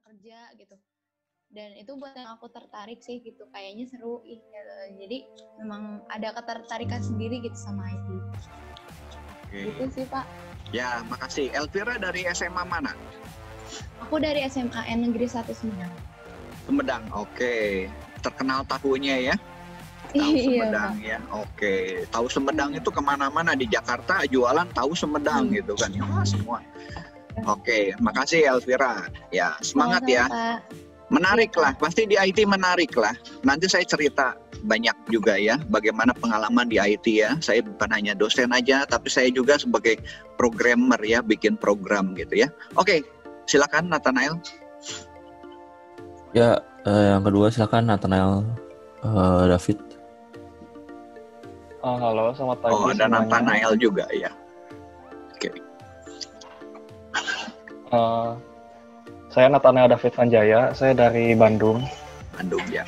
kerja gitu. Dan itu buat yang aku tertarik sih gitu, kayaknya seru gitu. Jadi memang ada ketertarikan sendiri gitu sama IT. Gitu sih Pak. Ya, makasih. Elvira dari SMA mana? Aku dari SMA Negeri 1 Sumedang. Sumedang, oke. Terkenal tahunya ya? Tahu Sumedang ya, oke. Tahu Sumedang itu kemana-mana di Jakarta jualan tahu Sumedang gitu kan, ya semua. Oke, makasih Elvira. Ya, semangat ya. Menarik lah, pasti di IT menarik lah. Nanti saya cerita banyak juga ya, bagaimana pengalaman di IT ya. Saya bukan hanya dosen aja, tapi saya juga sebagai programmer ya, bikin program gitu ya. Oke, silakan Nathanael. Ya, yang kedua silakan Nathanael David. Halo, selamat pagi. Oh, ada Nathanael juga ya. Oke. Saya Nathanael David Sanjaya, saya dari Bandung. Bandung ya.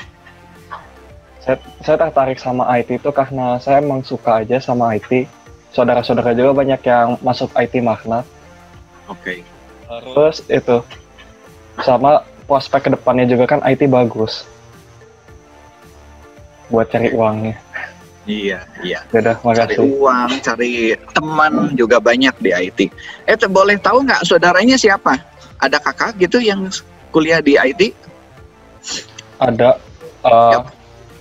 Saya tertarik sama IT itu karena saya emang suka aja sama IT. Saudara-saudara juga banyak yang masuk IT Magna. Oke. Terus itu, sama prospek kedepannya juga kan IT bagus. Buat cari uangnya. Iya. Udah, cari uang, cari teman juga banyak di IT. Boleh tahu nggak saudaranya siapa? Ada kakak gitu yang kuliah di IT? Ada.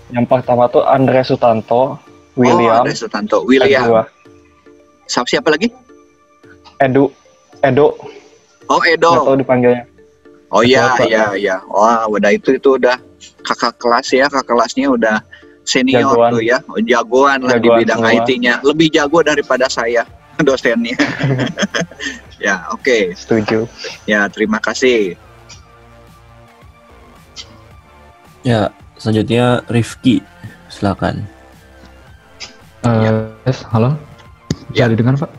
Yang pertama tuh Andre Sutanto, William. Andre Sutanto, William. Siapa lagi? Edo. Oh, Edo. Nggak tahu dipanggilnya. Oh iya. Wah, udah itu udah kakak kelas ya, kakak kelasnya udah senior jagoan. Tuh ya, jagoan lah di bidang IT-nya, lebih jago daripada saya dosennya. Ya, oke. Setuju. Ya, terima kasih. Ya, selanjutnya Rifki, silakan. Yes, halo. Bisa didengar Pak?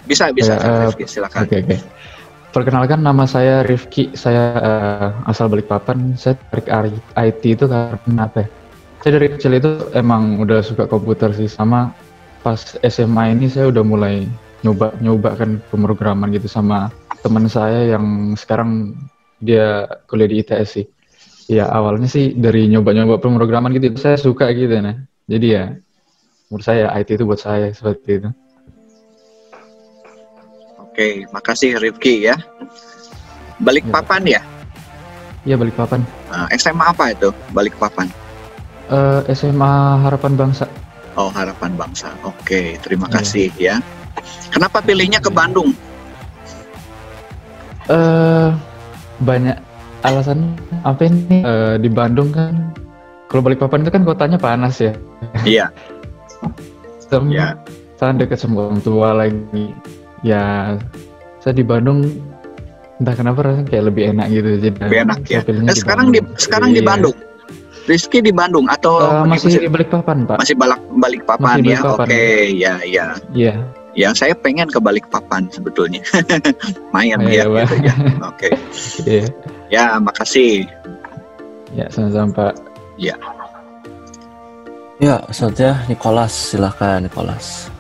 Bisa, Rifki, silakan. Oke. Perkenalkan, nama saya Rifki, saya asal Balikpapan. Saya tarik IT itu karena apa ya? Saya dari kecil itu emang udah suka komputer sih, sama pas SMA ini saya udah mulai nyoba kan pemrograman gitu sama teman saya yang sekarang dia kuliah di ITS sih. Ya awalnya sih dari nyoba-nyoba pemrograman gitu, saya suka gitu nah. Jadi ya menurut saya IT itu buat saya seperti itu. Oke, makasih Rifki ya. Balikpapan ya? Iya, Balikpapan. SMA apa itu Balikpapan? SMA Harapan Bangsa. Oh, Harapan Bangsa. Oke, terima kasih ya. Kenapa pilihnya ke Bandung? Banyak alasan. Apa ini? Di Bandung kan, kalau Balikpapan itu kan kotanya panas ya. Iya. Saya dekat sama orang tua lagi. Ya, saya di Bandung entah kenapa rasanya kayak lebih enak gitu. Jadi lebih enak ya. Sekarang di Bandung. Rizky di Bandung atau masih di Balikpapan Pak? Masih Balikpapan ya. Oke, ya. Iya. Ya, saya pengen ke Balikpapan sebetulnya. Main ya gitu ya. Oke. Iya. Ya, makasih. Ya, sama-sama Pak. Ya. Ya, selanjutnya Nicholas, silakan Nicholas.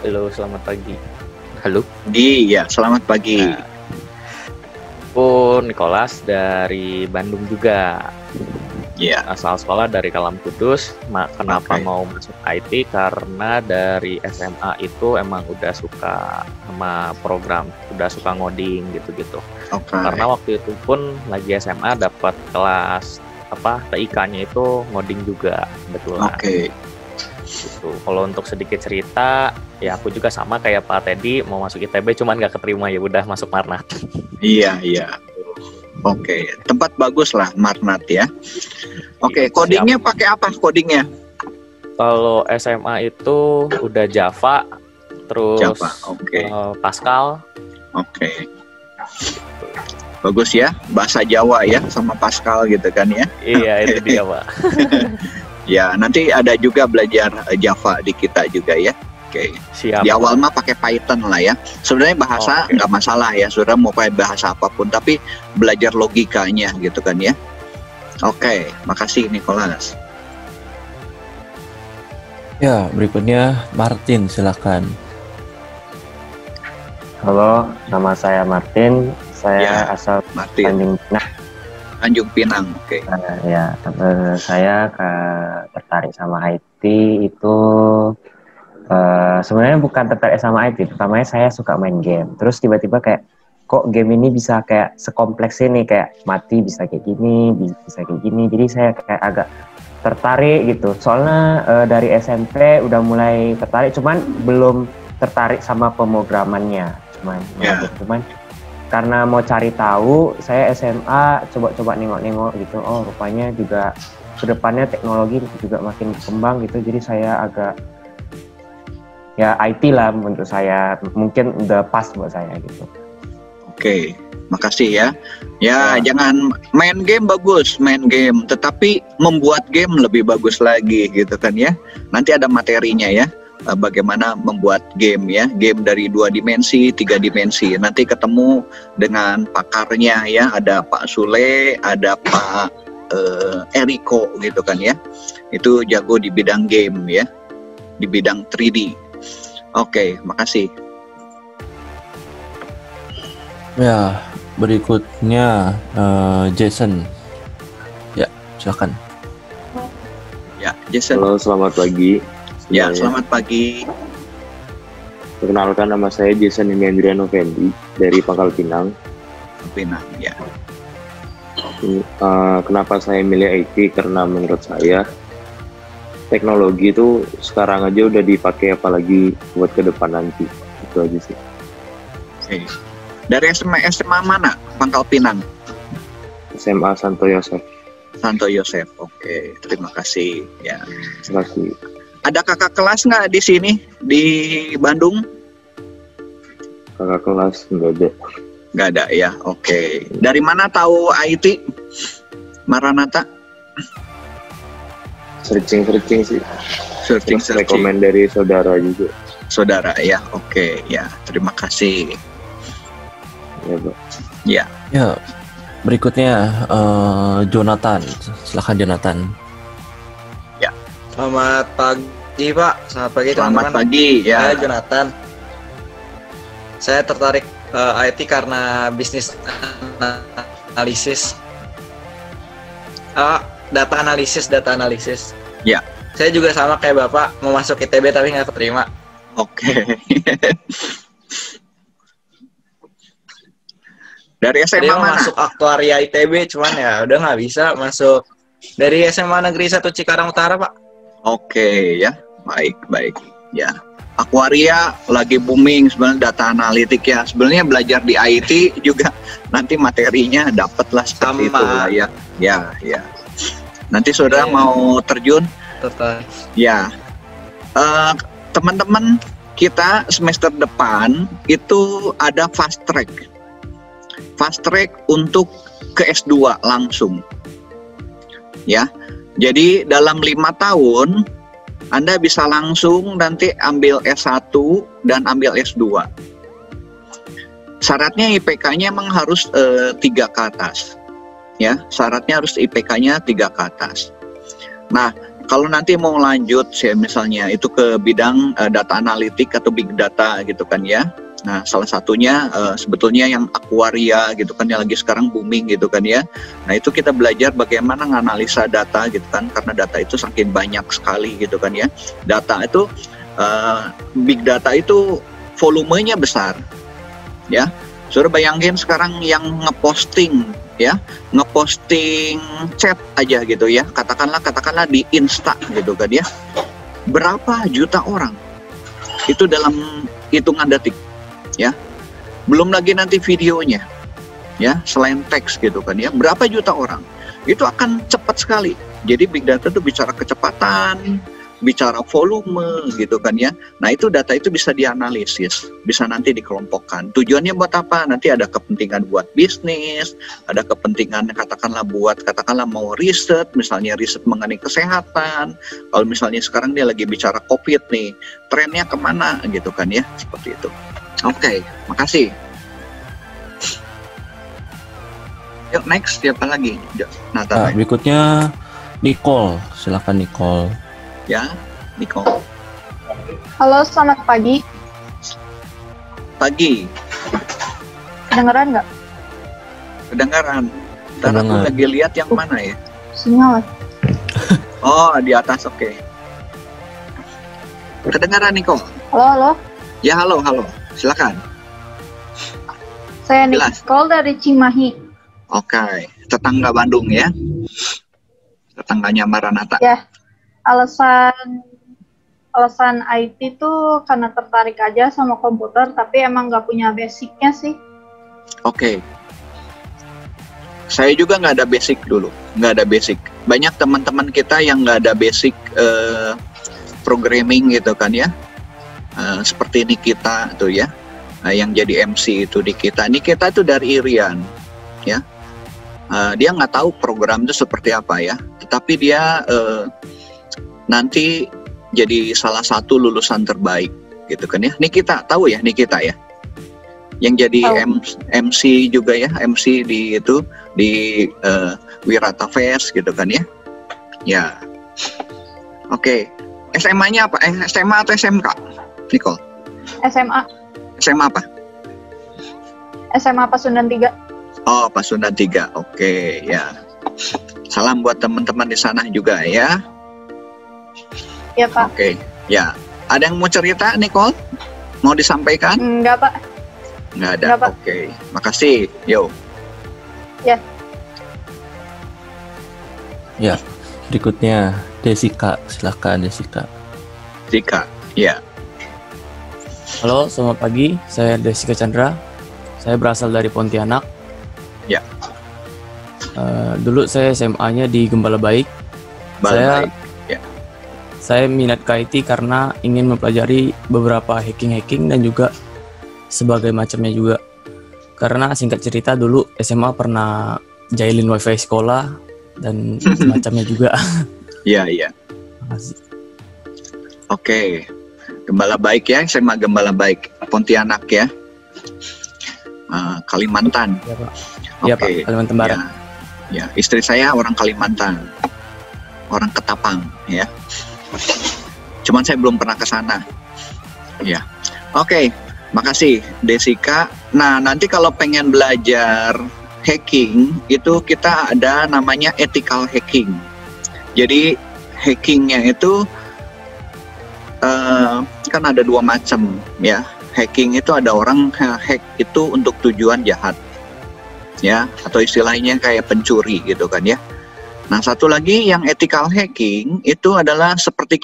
Halo, selamat pagi. Halo. Iya, selamat pagi. Aku Nicholas dari Bandung juga. Iya. Asal sekolah dari Kalam Kudus. Kenapa mau masuk IT? Karena dari SMA itu emang udah suka sama program, udah suka ngoding gitu-gitu. Karena waktu itu pun lagi SMA dapat kelas TIK-nya itu ngoding juga kebetulan. Gitu. Kalau untuk sedikit cerita, ya aku juga sama kayak Pak Teddy mau masuk ITB cuman gak keterima, ya udah masuk Marnat. Iya. Oke, tempat bagus lah Marnat ya. Oke, codingnya pakai apa codingnya? Kalau SMA itu udah Java, terus Pascal. Oke. Bagus ya, bahasa Jawa ya sama Pascal gitu kan ya. Iya, itu dia Pak. Ya, nanti ada juga belajar Java di kita juga ya. Oke. Siap. Di awal mah pakai Python lah ya. Sebenarnya bahasa nggak masalah ya, saudara mau pakai bahasa apapun, tapi belajar logikanya gitu kan ya. Oke, makasih Nicholas. Ya, berikutnya Martin, silakan. Halo, nama saya Martin. saya asal Martin. Tanjung Pinang, oke. Saya tertarik sama IT itu sebenarnya bukan tertarik sama IT. Pertamanya saya suka main game. Terus tiba-tiba kayak kok game ini bisa kayak sekompleks ini, kayak mati bisa kayak gini, bisa kayak gini. Jadi saya kayak agak tertarik gitu. Soalnya dari SMP udah mulai tertarik, cuman belum tertarik sama pemrogramannya. Cuman karena mau cari tahu, saya SMA coba-coba nengok-nengok gitu. Oh, rupanya juga kedepannya teknologi juga makin berkembang gitu. Jadi saya agak ya IT lah menurut saya, mungkin udah pas buat saya gitu. Oke, makasih ya. Ya, jangan main game bagus, main game, tetapi membuat game lebih bagus lagi gitu kan ya. Nanti ada materinya ya. Bagaimana membuat game ya, game dari 2 dimensi, 3 dimensi. Nanti ketemu dengan pakarnya ya, ada Pak Sule, ada Pak Eriko gitu kan ya. Itu jago di bidang game ya, di bidang 3D. Oke, makasih. Ya, berikutnya Jason. Ya, silakan. Ya, Jason. Halo, selamat pagi. Ya, selamat pagi. Perkenalkan, nama saya Jason Indriano Fendi dari Pangkal Pinang. Pinang, ya. Kenapa saya milih IT? Karena menurut saya teknologi itu sekarang aja udah dipakai, apalagi buat ke depan nanti. Itu aja sih. Oke. Dari SMA mana? Pangkal Pinang. SMA Santo Yosef. Santo Yosef. Oke, terima kasih. Ya. Terima kasih. Ada kakak kelas nggak di sini di Bandung? Kakak kelas nggak ada. Nggak ada ya. Oke. Dari mana tahu IT? Maranatha? Searching sih. Searching. Rekomend dari saudara juga. Saudara ya. Oke. Ya. Terima kasih. Ya, Pak. Ya. Ya, berikutnya Jonathan. Silakan Jonathan. Ya. Selamat pagi Pak, selamat pagi teman-teman. Selamat pagi ya. Saya Jonathan. Saya tertarik IT karena bisnis analisis, data analisis. Ya. Saya juga sama kayak Bapak, mau masuk ITB tapi nggak keterima. Oke. Dari SMA mana? Masuk aktuaria ITB, cuman ya udah nggak bisa masuk. Dari SMA Negeri 1 Cikarang Utara Pak. Oke ya, baik ya. Akuaria lagi booming sebenarnya, data analitik ya. Sebenarnya belajar di IT juga nanti materinya dapet lah seperti itu lah ya. Ya. Nanti saudara mau terjun? Tertarik. Ya. Teman-teman kita semester depan itu ada fast track. Fast track untuk ke S2 langsung. Ya. Jadi dalam 5 tahun Anda bisa langsung nanti ambil S1 dan ambil S2. Syaratnya IPK-nya memang harus 3 ke atas. Ya, syaratnya harus IPK-nya 3 ke atas. Nah, kalau nanti mau lanjut misalnya itu ke bidang data analitik atau big data gitu kan ya. Nah, salah satunya sebetulnya yang akuaria gitu kan, yang lagi sekarang booming gitu kan ya. Nah, itu kita belajar bagaimana menganalisa data gitu kan, karena data itu saking banyak sekali gitu kan ya. Data itu, big data itu volumenya besar ya. Saudara bayangin sekarang yang ngeposting ya, ngeposting chat aja gitu ya, katakanlah di Insta gitu kan ya. Berapa juta orang? Itu dalam hitungan detik. Ya, belum lagi nanti videonya, ya, selain teks gitu kan ya, berapa juta orang, itu akan cepat sekali. Jadi big data itu bicara kecepatan, bicara volume gitu kan ya. Nah, itu data itu bisa dianalisis, bisa nanti dikelompokkan. Tujuannya buat apa? Nanti ada kepentingan buat bisnis, ada kepentingan katakanlah mau riset, misalnya riset mengenai kesehatan. Kalau misalnya sekarang dia lagi bicara COVID nih, trennya kemana gitu kan ya, seperti itu. Oke, makasih. Yuk next, siapa lagi? Nah, berikutnya Nicole, silakan Nicole. Ya, Nicole. Halo, selamat pagi. Pagi. Dengeran nggak? Kedengaran. Dan aku lagi lihat yang mana ya? Sinyal. Oh, di atas, oke. Kedengaran Niko? Halo. Ya, halo. Silakan. Saya Nicole dari Cimahi. Oke, tetangga Bandung ya? Tetangganya Maranatha. Ya, alasan IT tuh karena tertarik aja sama komputer, tapi emang nggak punya basicnya sih. Oke. Saya juga nggak ada basic dulu, nggak ada basic. Banyak teman-teman kita yang nggak ada basic programming gitu kan ya. Seperti Nikita tuh ya, yang jadi MC itu Nikita tuh dari Irian ya. Dia nggak tahu program itu seperti apa ya, tetapi dia nanti jadi salah satu lulusan terbaik gitu kan ya. Nikita tahu ya, Nikita ya, yang jadi MC juga ya, MC di Wirata Fest gitu kan ya. Ya, oke. SMA-nya apa? SMA atau SMK, Nicole? SMA. SMA apa? SMA Pasundan 3. Oh, Pasundan 3. Oke, ya. Salam buat teman-teman di sana juga ya. Ya, Pak. Oke, ya. Ada yang mau cerita, Nicole? Mau disampaikan? Enggak, Pak. Enggak ada. Oke, makasih. Yo. Ya. Ya, berikutnya Desika. Silakan Desika. Desika, ya. Halo, selamat pagi. Saya Desika Chandra. Saya berasal dari Pontianak. Ya. Dulu saya SMA-nya di Gembala Baik. Saya minat ke IT karena ingin mempelajari beberapa hacking dan juga sebagai macamnya juga. Karena singkat cerita dulu SMA pernah jahilin wifi sekolah dan semacamnya juga. Iya. Oke. Gembala Baik ya, SMA Gembala Baik Pontianak ya. Kalimantan. Iya, Pak. Iya, Pak, Kalimantan Barat. Ya, istri saya orang Kalimantan. Orang Ketapang ya. Cuman saya belum pernah ke sana. Ya. Oke, makasih Desika. Nah, nanti kalau pengen belajar hacking itu kita ada namanya ethical hacking. Jadi hackingnya itu kan ada dua macam ya. Hacking itu ada orang hack itu untuk tujuan jahat ya, atau istilahnya kayak pencuri gitu kan ya. Nah, satu lagi yang ethical hacking itu adalah seperti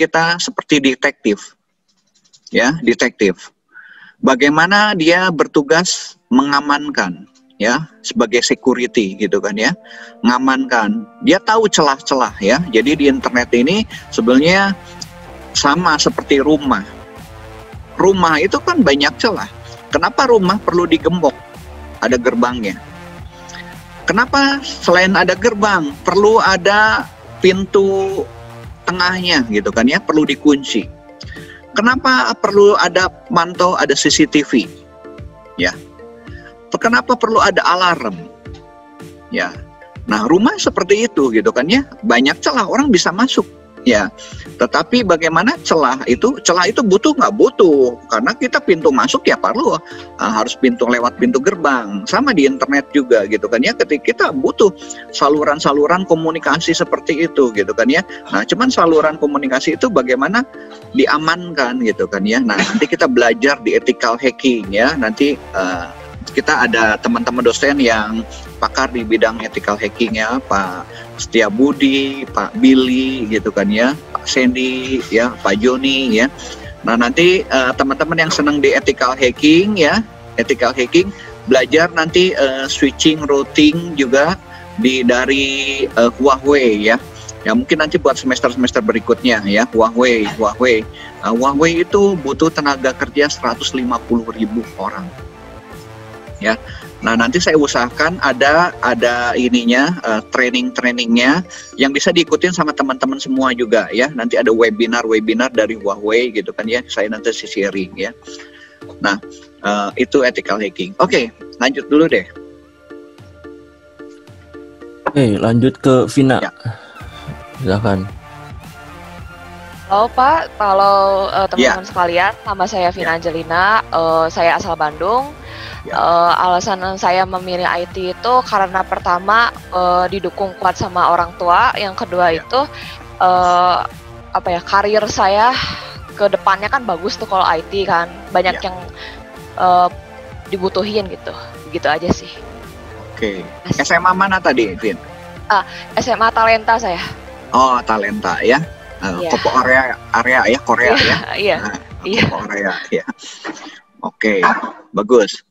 detektif ya, detektif. Bagaimana dia bertugas mengamankan ya, sebagai security gitu kan ya, mengamankan. Dia tahu celah-celah ya. Jadi di internet ini sebenarnya sama seperti rumah. Rumah itu kan banyak celah. Kenapa rumah perlu digembok? Ada gerbangnya. Kenapa selain ada gerbang, perlu ada pintu tengahnya gitu kan ya, perlu dikunci. Kenapa perlu ada pemantau, ada CCTV? Ya. Kenapa perlu ada alarm? Ya. Nah, rumah seperti itu gitu kan ya, banyak celah, orang bisa masuk. Ya, tetapi bagaimana celah itu butuh nggak butuh, karena kita pintu masuk ya perlu harus lewat pintu gerbang, sama di internet juga gitu kan ya, ketika kita butuh saluran-saluran komunikasi seperti itu gitu kan ya. Nah, cuman saluran komunikasi itu bagaimana diamankan gitu kan ya. Nah, nanti kita belajar di ethical hacking ya, nanti kita ada teman-teman dosen yang pakar di bidang ethical hacking ya, Pak Setia Budi, Pak Billy gitu kan ya, Pak Sandy ya, Pak Joni ya. Nah, nanti teman-teman yang senang di ethical hacking ya, ethical hacking belajar nanti switching routing juga dari Huawei ya. Ya, mungkin nanti buat semester-semester berikutnya ya, Huawei. Huawei itu butuh tenaga kerja 150.000 orang. Ya, nah nanti saya usahakan ada ininya training-trainingnya yang bisa diikutin sama teman-teman semua juga ya. Nanti ada webinar dari Huawei gitu kan ya. Saya nanti sharing ya. Nah, itu ethical hacking. Oke, lanjut dulu deh. Oke, lanjut ke Vina. Ya. Silakan. Halo Pak, kalau teman-teman sekalian, nama saya Vina Angelina, saya asal Bandung. Alasan saya memilih IT itu karena pertama didukung kuat sama orang tua, yang kedua itu karir saya ke depannya kan bagus tuh kalau IT kan, banyak yang dibutuhin gitu aja sih. Oke. SMA mana tadi, Vin? SMA Talenta saya. Oh, Talenta ya. Kopo area ya, Korea ya. Iya. Kopo area ya. Oke, bagus.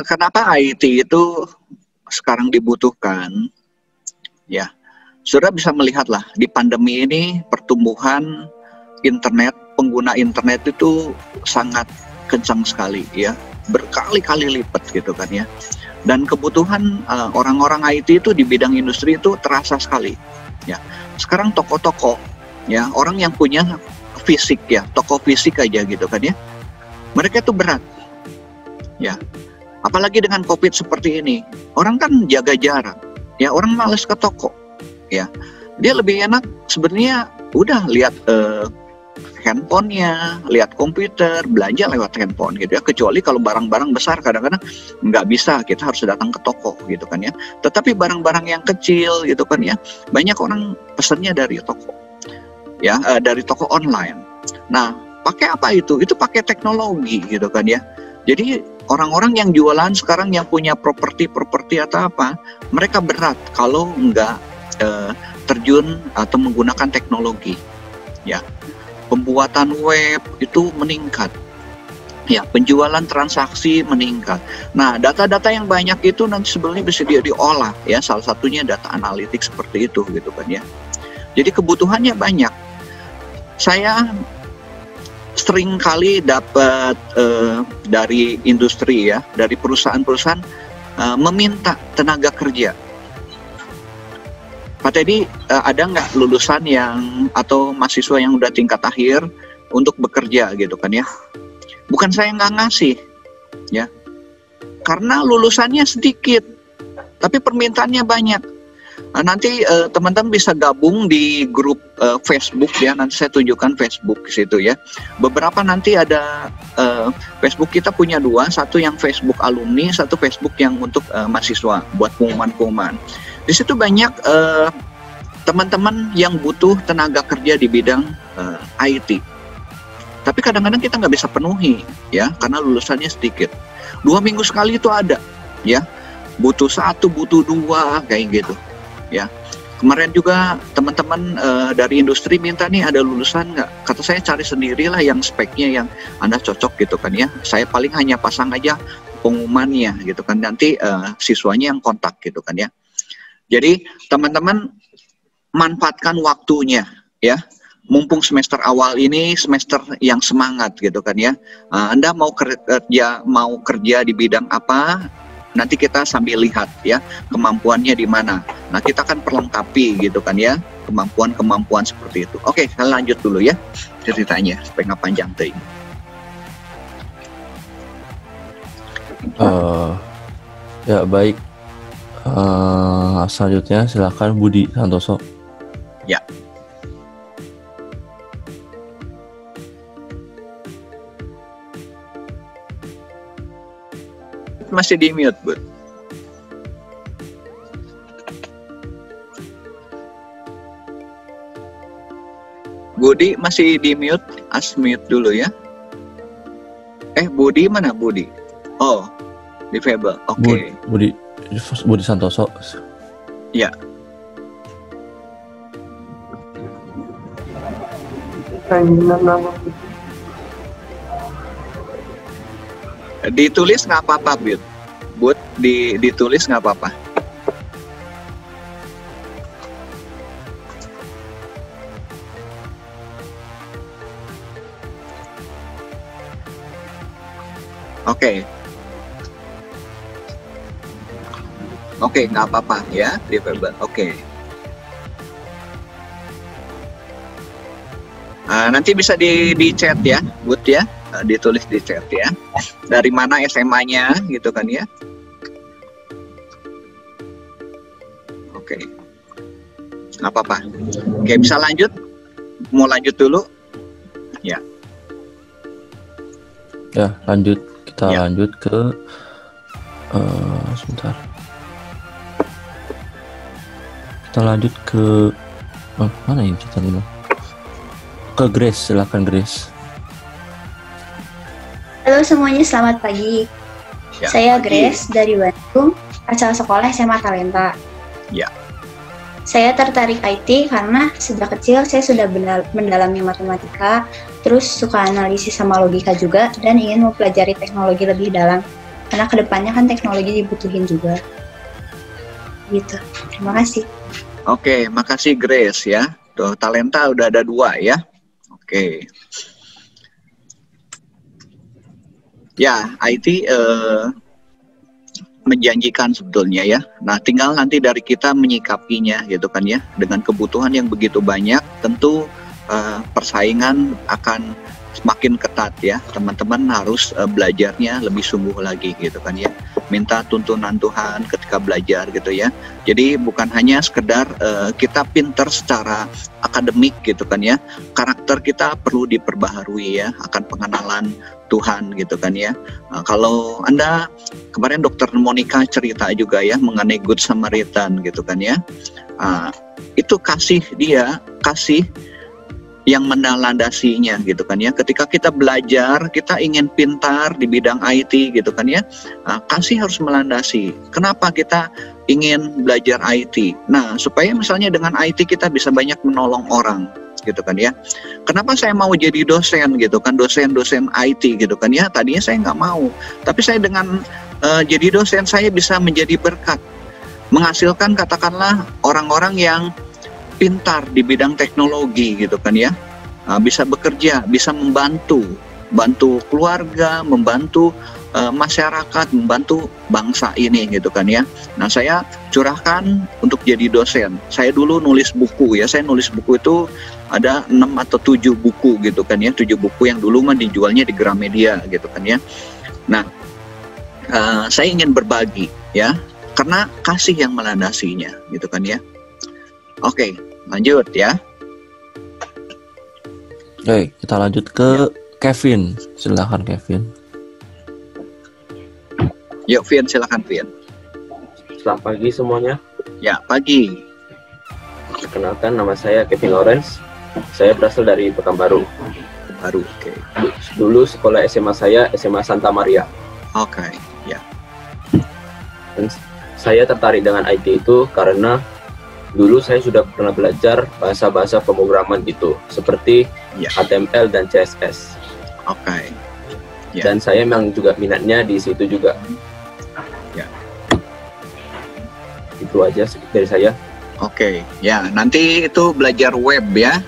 Kenapa IT itu sekarang dibutuhkan? Ya, sudah bisa melihatlah di pandemi ini pertumbuhan internet, pengguna internet itu sangat kencang sekali ya, berkali-kali lipat gitu kan ya. Dan kebutuhan orang-orang IT itu di bidang industri itu terasa sekali. Ya, sekarang toko-toko, ya orang yang punya fisik ya, toko fisik aja gitu kan ya, mereka itu berat, ya. Apalagi dengan COVID seperti ini, orang kan jaga jarak, ya orang males ke toko, ya. Dia lebih enak sebenarnya udah lihat handphonenya, lihat komputer, belanja lewat handphone gitu ya. Kecuali kalau barang-barang besar kadang-kadang nggak bisa, kita harus datang ke toko gitu kan ya. Tetapi barang-barang yang kecil gitu kan ya, banyak orang pesennya dari toko, ya dari toko online. Nah, pakai apa itu? Itu pakai teknologi gitu kan ya. Jadi orang-orang yang jualan sekarang yang punya properti atau apa, mereka berat kalau nggak terjun atau menggunakan teknologi, ya. Pembuatan web itu meningkat, ya, penjualan transaksi meningkat. Nah, data-data yang banyak itu nanti sebenarnya bisa diolah, ya, salah satunya data analitik seperti itu, gitu kan ya. Jadi kebutuhannya banyak. Saya sering kali dapat dari industri ya, dari perusahaan-perusahaan meminta tenaga kerja. Pak Teddy, ada nggak lulusan yang atau mahasiswa yang udah tingkat akhir untuk bekerja gitu kan ya? Bukan saya nggak ngasih, ya, karena lulusannya sedikit, tapi permintaannya banyak. Nanti teman-teman bisa gabung di grup Facebook ya. Nanti saya tunjukkan Facebook di situ ya. Beberapa nanti ada Facebook kita punya dua, satu yang Facebook alumni, satu Facebook yang untuk mahasiswa buat pengumuman-pengumuman. Di situ banyak teman-teman yang butuh tenaga kerja di bidang IT. Tapi kadang-kadang kita nggak bisa penuhi ya, karena lulusannya sedikit. 2 minggu sekali itu ada ya. Butuh 1, butuh 2 kayak gitu. Ya, kemarin juga teman-teman dari industri minta nih ada lulusan nggak? Kata saya cari sendirilah yang speknya yang Anda cocok gitu kan ya. Saya paling hanya pasang aja pengumumannya gitu kan. Nanti siswanya yang kontak gitu kan ya. Jadi teman-teman manfaatkan waktunya ya. Mumpung semester awal ini semester yang semangat gitu kan ya. Anda mau kerja di bidang apa? Nanti kita sambil lihat ya kemampuannya di mana. Nah, kita akan perlengkapi gitu kan ya kemampuan seperti itu. Oke, kita lanjut dulu ya ceritanya supaya nggak panjang ting. Ya baik. Selanjutnya silakan Budi Santoso. Ya. Masih di mute, Bud. Budi masih di mute, mute dulu ya. Budi mana Budi? Oh, di Fable. Oke. Budi Santoso. Ya. Ditulis nggak apa-apa, Bud. Ditulis nggak apa-apa. Oke. Oke, nggak apa-apa ya, di Fable. Oke. Nanti bisa di chat ya, Bud ya. Ditulis di chat ya. Dari mana SMA-nya gitu kan ya. Oke. Nggak apa-apa. Oke, bisa lanjut mau lanjut dulu? Ya. Ya, lanjut. Kita Ya. lanjut ke sebentar. Kita lanjut ke mana ini kita dulu? Ke Grace, silakan Grace. Halo semuanya, selamat pagi. Ya, Saya pagi. Grace dari Bandung, asal sekolah SMA Talenta. Ya. Saya tertarik IT karena sejak kecil saya sudah mendalami matematika, terus suka analisis sama logika juga, dan ingin mempelajari teknologi lebih dalam. Karena kedepannya kan teknologi dibutuhin juga. Gitu. Terima kasih. Oke, makasih Grace ya. Tuh, Talenta udah ada 2 ya. Oke. Ya, IT menjanjikan sebetulnya ya. Nah, tinggal nanti dari kita menyikapinya gitu kan ya. Dengan kebutuhan yang begitu banyak, tentu persaingan akan semakin ketat ya. Teman-teman harus belajarnya lebih sungguh lagi gitu kan ya. Minta tuntunan Tuhan ketika belajar gitu ya. Jadi bukan hanya sekedar kita pinter secara akademik gitu kan ya. Karakter kita perlu diperbaharui ya, akan pengenalan Tuhan gitu kan ya. Kalau Anda kemarin Dokter Monica cerita juga ya mengenai Good Samaritan gitu kan ya. Itu kasih dia, kasih yang melandasinya gitu kan ya. Ketika kita belajar, kita ingin pintar di bidang IT gitu kan ya. Kasih harus melandasi. Kenapa kita ingin belajar IT? Nah, supaya misalnya dengan IT kita bisa banyak menolong orang gitu kan ya. Kenapa saya mau jadi dosen gitu kan, dosen IT gitu kan ya. Tadinya saya nggak mau, tapi saya dengan jadi dosen saya bisa menjadi berkat, menghasilkan katakanlah orang-orang yang pintar di bidang teknologi gitu kan ya. Bisa bekerja, bisa membantu keluarga, membantu masyarakat, membantu bangsa ini gitu kan ya. Nah, saya curahkan untuk jadi dosen. Saya dulu nulis buku ya, saya nulis buku itu ada 6 atau 7 buku gitu kan ya, 7 buku yang dulu mah dijualnya di Gramedia gitu kan ya. Nah, saya ingin berbagi ya, karena kasih yang melandasinya gitu kan ya. Oke, lanjut ya. Oke, kita lanjut ke Kevin. Silakan Kevin. Yuk Vin, silakan Vin. Selamat pagi semuanya. Ya, pagi. Perkenalkan, nama saya Kevin Lawrence. Saya berasal dari Pekanbaru. Baru, oke. Dulu sekolah SMA saya SMA Santa Maria. Oke, ya. Dan saya tertarik dengan IT itu karena dulu saya sudah pernah belajar bahasa-bahasa pemrograman gitu, seperti HTML dan CSS. Oke. Ya. Dan saya memang juga minatnya di situ juga. Ya. Itu aja dari saya. Oke, ya nanti itu belajar web ya.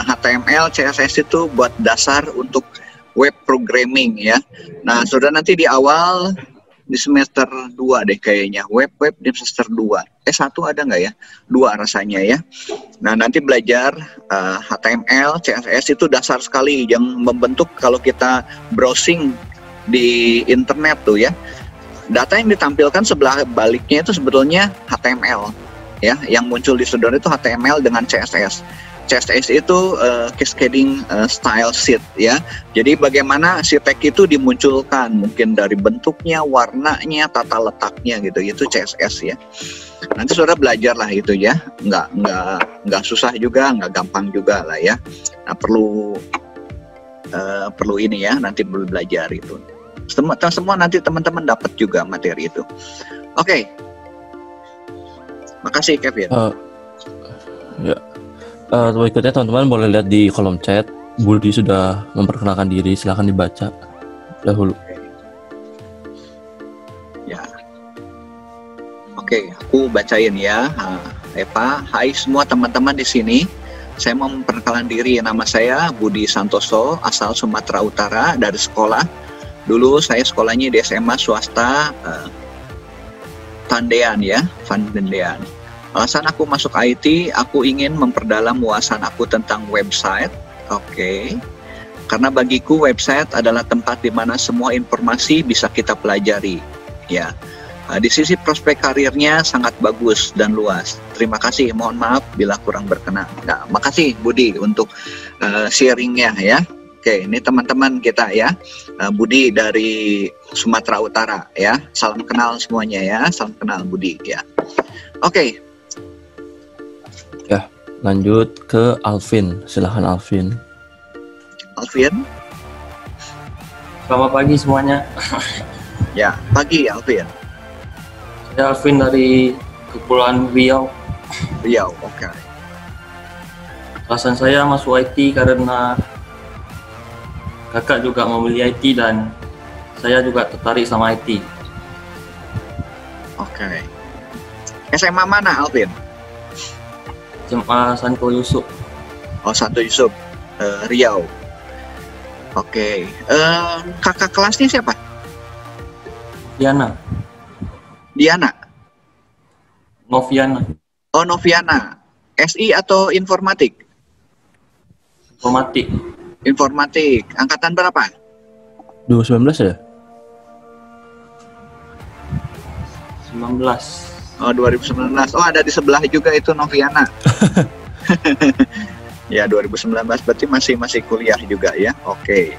HTML, CSS itu buat dasar untuk web programming ya. Nah, sudah nanti di awal di semester 2 deh kayaknya, web di semester 2. 1 ada nggak ya? 2 rasanya ya. Nah, nanti belajar HTML, CSS itu dasar sekali yang membentuk kalau kita browsing di internet tuh ya. Data yang ditampilkan sebelah baliknya itu sebetulnya HTML ya, yang muncul di saudara itu HTML dengan CSS. CSS itu cascading style sheet ya. Jadi bagaimana si tag itu dimunculkan, mungkin dari bentuknya, warnanya, tata letaknya gitu. Itu CSS ya. Nanti saudara belajar lah itu ya. Nggak susah juga, nggak gampang juga lah ya. Nah, perlu ini ya, nanti perlu belajar itu. Semua nanti teman-teman dapat juga materi itu. Oke. Makasih Kevin. Ya. Berikutnya teman-teman boleh lihat di kolom chat. Budi sudah memperkenalkan diri, silahkan dibaca dahulu. Ya. Oke, aku bacain ya. Eva, hai semua teman-teman di sini. Saya mau memperkenalkan diri. Nama saya Budi Santoso, asal Sumatera Utara dari sekolah. Dulu saya sekolahnya di SMA swasta Tandean ya, Vandendean. Alasan aku masuk IT, aku ingin memperdalam wawasan aku tentang website. Oke. Karena bagiku website adalah tempat di mana semua informasi bisa kita pelajari. Ya. Di sisi prospek karirnya sangat bagus dan luas. Terima kasih, mohon maaf bila kurang berkenan. Nah, makasih Budi untuk sharingnya ya. Oke, ini teman-teman kita ya, Budi dari Sumatera Utara ya. Salam kenal semuanya ya, salam kenal Budi ya. Oke. Ya, lanjut ke Alvin. Silahkan Alvin. Alvin. Selamat pagi semuanya. Ya, pagi Alvin. Saya Alvin dari Kepulauan Riau. Riau, oke. Alasan saya masuk IT karena kakak juga memilih IT dan saya juga tertarik sama IT. Oke. SMA mana Alvin? SMA Santo Yusuf. Oh, Santo Yusuf, Riau. Oke. Kakak kelasnya siapa? Diana. Noviana. Oh, Noviana. SI atau informatik? Informatik. Angkatan berapa? 2019 ya? 19. Oh, 2019. Oh, ada di sebelah juga itu Noviana. Ya, 2019 berarti masih kuliah juga ya. Oke.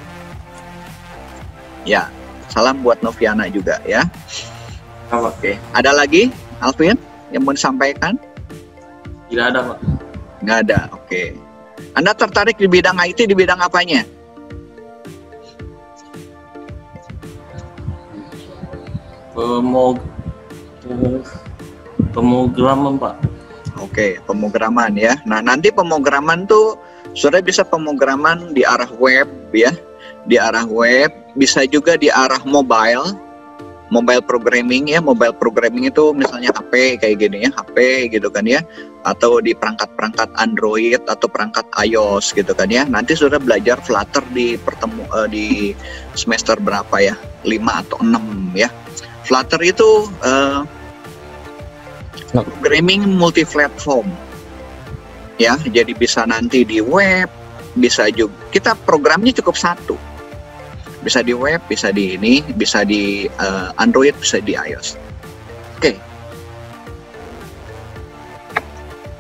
Ya, salam buat Noviana juga ya. Oke. Ada lagi Alvin yang mau disampaikan? Tidak ada, Pak. Nggak ada. Oke. Anda tertarik di bidang IT, di bidang apanya? Pemrograman, Pak. Oke, pemrograman ya. Nah, nanti pemrograman tuh sudah bisa pemrograman di arah web ya. Di arah web, bisa juga di arah mobile programming ya. Mobile programming itu misalnya HP kayak gini ya, HP gitu kan ya, atau di perangkat-perangkat Android atau perangkat iOS gitu kan ya. Nanti sudah belajar Flutter di semester berapa ya, 5 atau 6 ya. Flutter itu programming multi-platform ya, jadi bisa nanti di web, bisa juga kita programnya cukup satu. Bisa di web, bisa di ini, bisa di Android, bisa di iOS. Oke.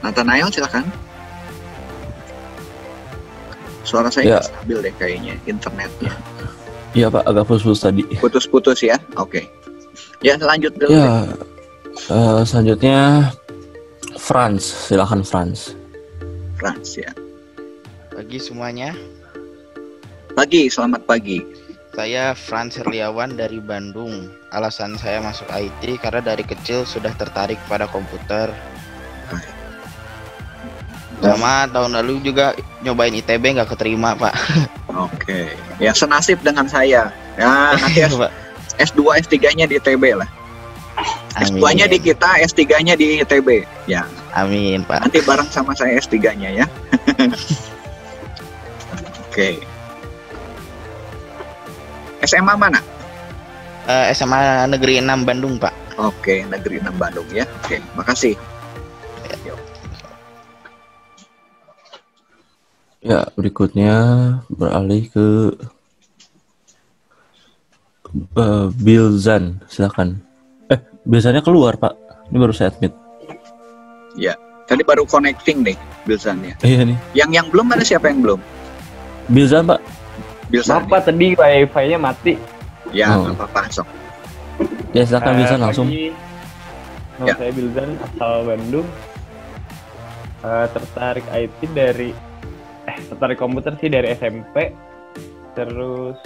Nathanael silakan. Suara saya nggak stabil deh kayaknya internetnya. Iya Pak, agak putus-putus tadi. Putus-putus ya. Oke. Ya, lanjut dulu. Ya, selanjutnya Franz, silakan Franz. Franz ya. Pagi semuanya. Pagi, selamat pagi. Saya Franz Herliawan dari Bandung. Alasan saya masuk IT karena dari kecil sudah tertarik pada komputer. Sama tahun lalu juga nyobain ITB nggak keterima, Pak. Oke. Ya, senasib dengan saya. Ya, nanti S2, S3-nya di ITB lah. S2-nya di kita, S3-nya di ITB. Ya. Amin, Pak. Nanti bareng sama saya S3-nya ya. Oke. SMA mana? SMA Negeri 6 Bandung, Pak. Oke, Negeri 6 Bandung ya. Oke, makasih. Ya, berikutnya beralih ke Bilzan, silakan. Biasanya keluar Pak, ini baru saya admit. Ya, tadi baru connecting nih Bilzan ya. Iya nih. Yang belum ada siapa yang belum? Bilzan Pak. Bilzan. Apa tadi wifi-nya mati? Ya, nggak apa-apa sok. Ya silakan Bilzan langsung. Nama saya Bilzan, asal Bandung. Tertarik IT dari tertarik komputer sih dari SMP. Terus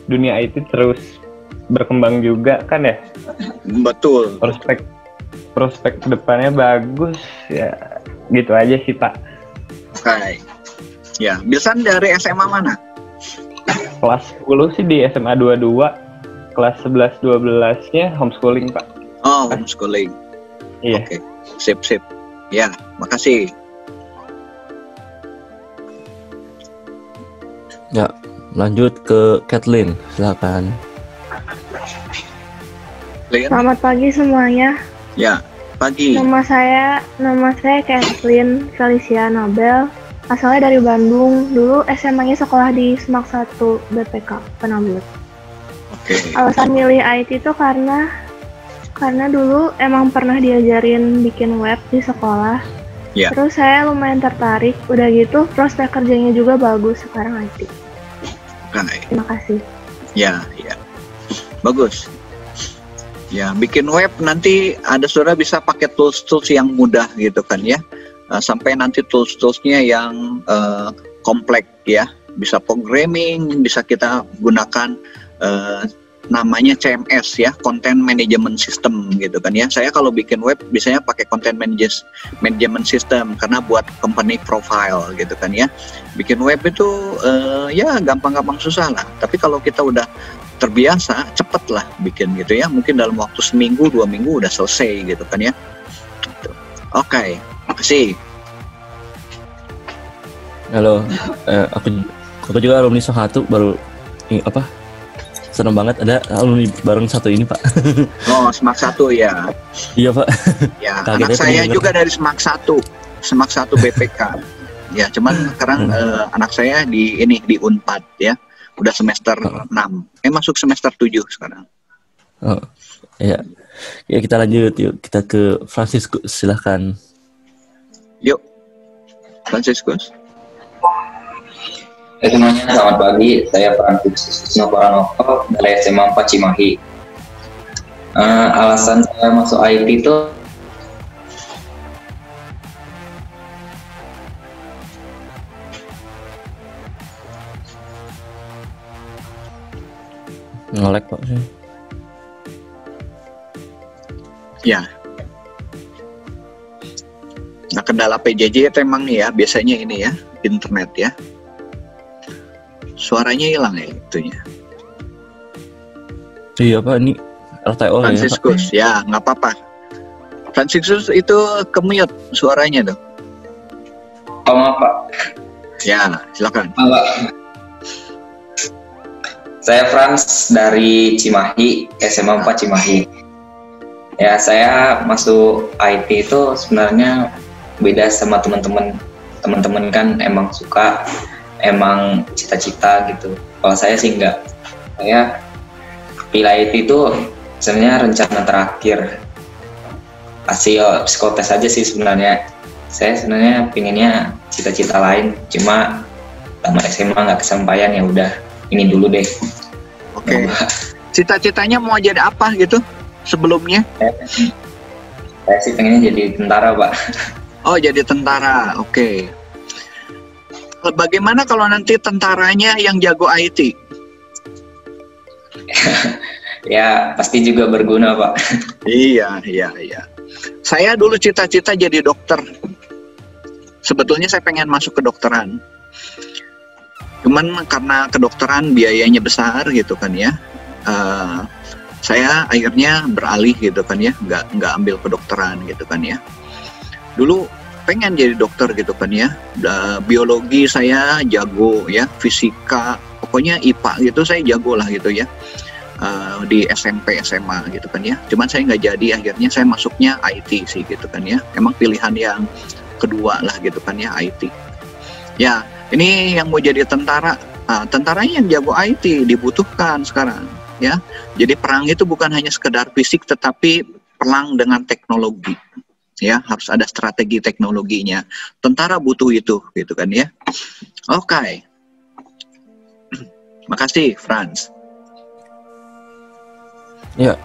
dunia IT terus berkembang juga kan ya. Betul. Prospek kedepannya bagus ya, gitu aja sih Pak. Oke. Ya, Bilzan dari SMA mana? Kelas 10 sih di SMA 22. Kelas 11-12-nya homeschooling Pak. Oh, homeschooling. Iya. Oke, sip. Ya, makasih. Ya, lanjut ke Kathleen, silakan. Selamat pagi semuanya. Ya, pagi. Nama saya Kathleen Felicia Nabel. Asalnya dari Bandung. Dulu SMA-nya sekolah di Semak 1 BPK Penablet. Oke. Alasan milih IT itu karena karena dulu emang pernah diajarin bikin web di sekolah. Ya. Terus saya lumayan tertarik, udah gitu prospek kerjanya juga bagus sekarang IT. Terima kasih. Ya, bagus. Ya, bikin web nanti ada saudara bisa pakai tools-tools yang mudah gitu kan ya. Sampai nanti tools-toolsnya yang kompleks ya. Bisa programming, bisa kita gunakan namanya CMS ya, Content Management System gitu kan ya. Saya kalau bikin web biasanya pakai Content Management System karena buat company profile gitu kan ya. Bikin web itu ya gampang-gampang susah lah. Tapi kalau kita udah terbiasa, cepet lah bikin gitu ya. Mungkin dalam waktu seminggu, 2 minggu udah selesai gitu kan ya. Oke, makasih. Halo, aku juga alumni satu baru senang banget ada alumni bareng satu ini Pak. Oh, Semak 1 ya. Iya Pak. Ya, anak saya juga dari Semak 1 BPK. Ya, cuman sekarang anak saya di Unpad ya, udah semester 6. Masuk semester 7 sekarang. Oh, iya. Ya kita lanjut yuk, kita ke Franciscus, silahkan. Yuk, Franciscus. Semuanya selamat pagi, saya Franciscus Novaranovo dari SMA 4 Cimahi. Alasan saya masuk IT itu nge-lag Pak sih. Ya. Nah, kendala PJJ itu emang nih ya, biasanya ini ya, internet ya. Suaranya hilang ya itunya. Iya Pak, ini RTO Franciscus, ya nggak apa-apa. Franciscus itu ke-mute suaranya dong. Oh maaf Pak. Ya, silakan. Saya Frans dari Cimahi, SMA 4 Cimahi. Ya, saya masuk IT itu sebenarnya beda sama teman-teman kan emang suka, emang cita-cita gitu. Kalau saya sih enggak. Saya pilih IT itu sebenarnya rencana terakhir. Hasil psikotes aja sih sebenarnya. Saya sebenarnya pinginnya cita-cita lain, cuma tamat SMA nggak kesampaian, ya udah ini dulu deh. Oke. Cita-citanya mau jadi apa gitu sebelumnya? Saya sih pengennya jadi tentara Pak. Oh, jadi tentara. Oke. Bagaimana kalau nanti tentaranya yang jago IT? Ya, pasti juga berguna, Pak. Iya. Saya dulu cita-cita jadi dokter. Sebetulnya saya pengen masuk kedokteran. Cuman karena kedokteran biayanya besar gitu kan ya. Saya akhirnya beralih gitu kan ya, nggak ambil kedokteran gitu kan ya. Dulu pengen jadi dokter gitu kan ya. Biologi saya jago ya, fisika, pokoknya IPA gitu saya jago lah gitu ya. Di SMP SMA gitu kan ya. Cuman saya nggak jadi, akhirnya saya masuknya IT sih gitu kan ya. Emang pilihan yang kedua lah gitu kan ya, IT. Ya, ini yang mau jadi tentara. Tentaranya yang jago IT dibutuhkan sekarang ya. Jadi perang itu bukan hanya sekedar fisik, tetapi perang dengan teknologi. Ya, harus ada strategi teknologinya. Tentara butuh itu, gitu kan ya. Oke. Makasih, Franz. Ya.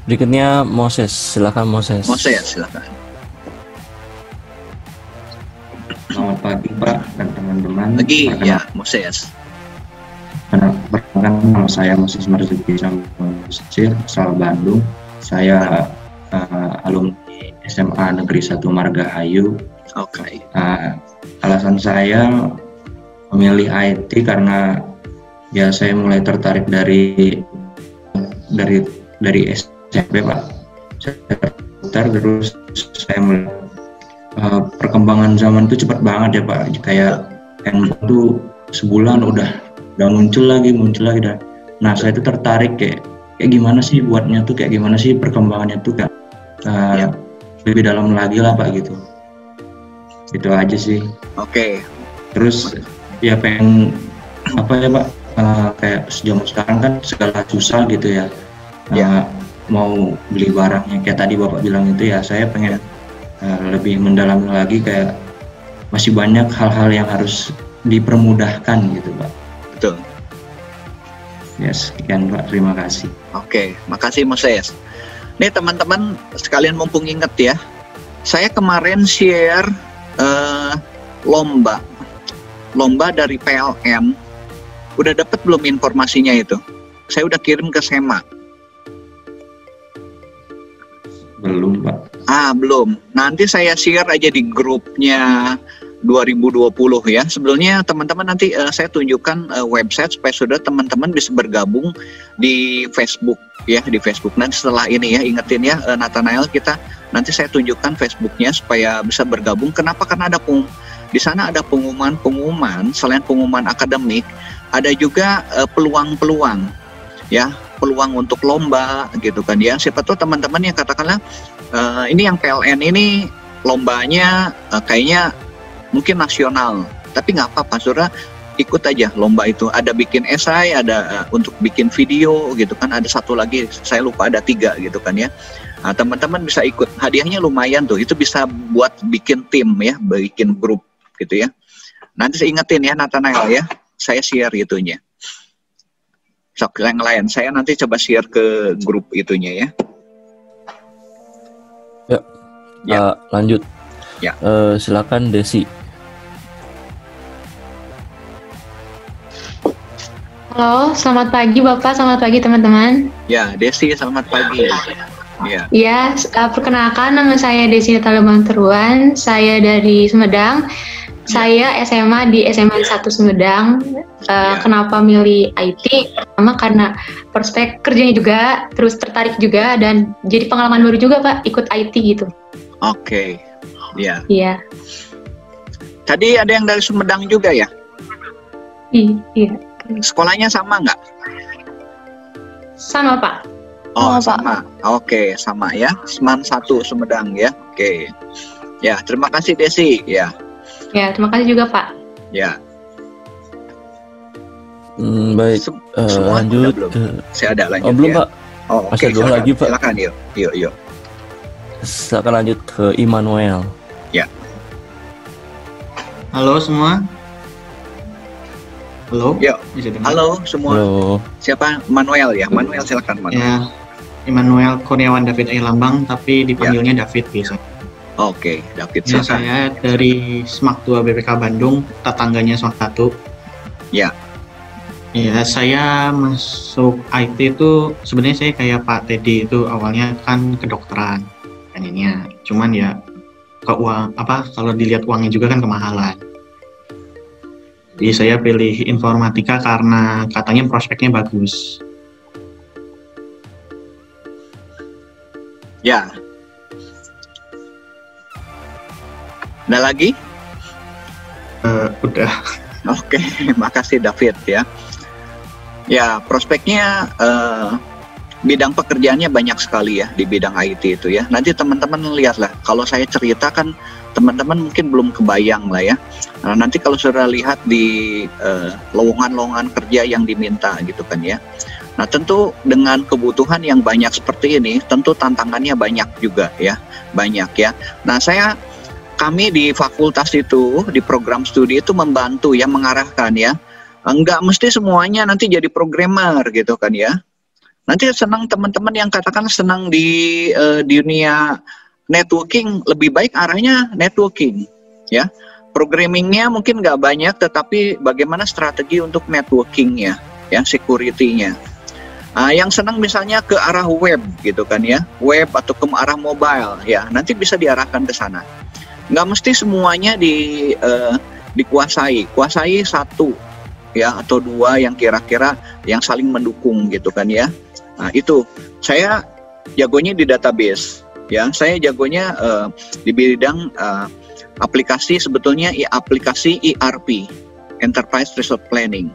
Berikutnya Moses, silakan Moses. Moses, silakan. Selamat pagi Pak dan teman-teman. Pagi, ya, Moses. Perkenalkan, nama saya Moses Marzuki Samosir, asal Bandung. Saya alumni SMA Negeri 1 Margahayu. Oke. Alasan saya memilih IT karena ya saya mulai tertarik dari SMP Pak. Saya terus saya mulai perkembangan zaman itu cepat banget ya Pak. Kayak handphone tuh sebulan udah muncul lagi dah. Nah saya itu tertarik kayak gimana sih buatnya tuh, kayak gimana sih perkembangannya tuh Kak. Lebih dalam lagi lah Pak gitu. Itu aja sih. Oke. Terus ya pengen apa ya Pak, kayak zaman sekarang kan segala susah gitu ya. mau beli barangnya kayak tadi Bapak bilang itu ya, saya pengen lebih mendalami lagi, kayak masih banyak hal-hal yang harus dipermudahkan gitu Pak. Betul. Ya, sekian Pak, terima kasih. Oke, makasih Moses. Nih teman-teman sekalian, mumpung inget ya, saya kemarin share lomba dari PLN. Udah dapat belum informasinya itu? Saya udah kirim ke SEMA. Belum Pak. Belum. Nanti saya share aja di grupnya 2020 ya. Sebelumnya teman-teman nanti saya tunjukkan website supaya sudah teman-teman bisa bergabung di Facebook ya, di Facebook. Nanti setelah ini ya, ingetin ya Nathanael, kita nanti saya tunjukkan Facebooknya supaya bisa bergabung. Kenapa? Karena ada di sana ada pengumuman selain pengumuman akademik, ada juga peluang-peluang ya, peluang untuk lomba gitu kan ya. Siapa tuh teman-teman yang katakanlah ini yang PLN ini lombanya kayaknya mungkin nasional, tapi nggak apa-apa, saudara ikut aja lomba itu. Ada bikin esai, ada untuk bikin video gitu kan, ada satu lagi saya lupa, ada 3 gitu kan ya. Nah, teman-teman bisa ikut, hadiahnya lumayan tuh, itu bisa buat bikin tim ya, bikin grup gitu ya. Nanti saya ingetin ya Nathanael ya, saya share itunya. Yang lain saya nanti coba share ke grup itunya ya. Ya, lanjut. Ya. Silakan Desi. Halo, selamat pagi Bapak, selamat pagi teman-teman. Ya, Desi, selamat pagi. Ya. Ya, perkenalkan nama saya Desi Talembang Teruan, saya dari Sumedang. Saya SMA di SMA 1 Sumedang. Kenapa milih IT? Pertama karena prospek kerjanya juga, terus tertarik juga, dan jadi pengalaman baru juga Pak, ikut IT gitu. Oke, ya. Iya. Tadi ada yang dari Sumedang juga ya? Iya. Sekolahnya sama nggak? Sama Pak. Oh, sama. Oke, sama ya. SMAN 1 Sumedang ya. Oke. Ya, terima kasih Desi ya. Ya, terima kasih juga Pak. Ya. Baik, lanjut ke... Saya ada lanjut belum ya. Pak. Oke, Masih lagi Pak. Silakan, yuk. Silakan lanjut ke Immanuel. Ya. Halo semua. Halo. Yuk. Halo semua. Halo. Siapa? Manuel ya. Manuel, silakan Manuel. Ya, Immanuel Kurniawan David Lambang, tapi dipanggilnya David biasa. Oke, David. Ya, saya dari SMAK 2 BPK Bandung, tetangganya SMAK 1. Ya. Ya, saya masuk IT itu sebenarnya saya kayak Pak Teddy itu awalnya kan kedokteran pengennya. Cuman ya kalau dilihat uangnya juga kan kemahalan. Jadi saya pilih informatika karena katanya prospeknya bagus. Ya. Ada lagi? Udah. Oke, makasih David ya. Ya, prospeknya bidang pekerjaannya banyak sekali ya di bidang IT itu ya. Nanti teman-teman lihatlah, kalau saya ceritakan teman-teman mungkin belum kebayang lah ya. Nah, nanti kalau sudah lihat di lowongan-lowongan kerja yang diminta gitu kan ya. Nah, tentu dengan kebutuhan yang banyak seperti ini, tentu tantangannya banyak juga ya, banyak ya. Nah, kami di fakultas itu, di program studi itu membantu ya, mengarahkan ya. Enggak mesti semuanya nanti jadi programmer gitu kan ya. Nanti senang teman-teman yang katakan senang di dunia networking, lebih baik arahnya networking ya. Programmingnya mungkin nggak banyak, tetapi bagaimana strategi untuk networkingnya ya, security-nya. Yang senang misalnya ke arah web gitu kan ya, web atau ke arah mobile ya, nanti bisa diarahkan ke sana. Nggak mesti semuanya dikuasai satu ya atau dua yang kira-kira yang saling mendukung gitu kan ya. Nah, itu saya jagonya di database ya, saya jagonya di bidang aplikasi, sebetulnya aplikasi ERP, Enterprise Resource Planning.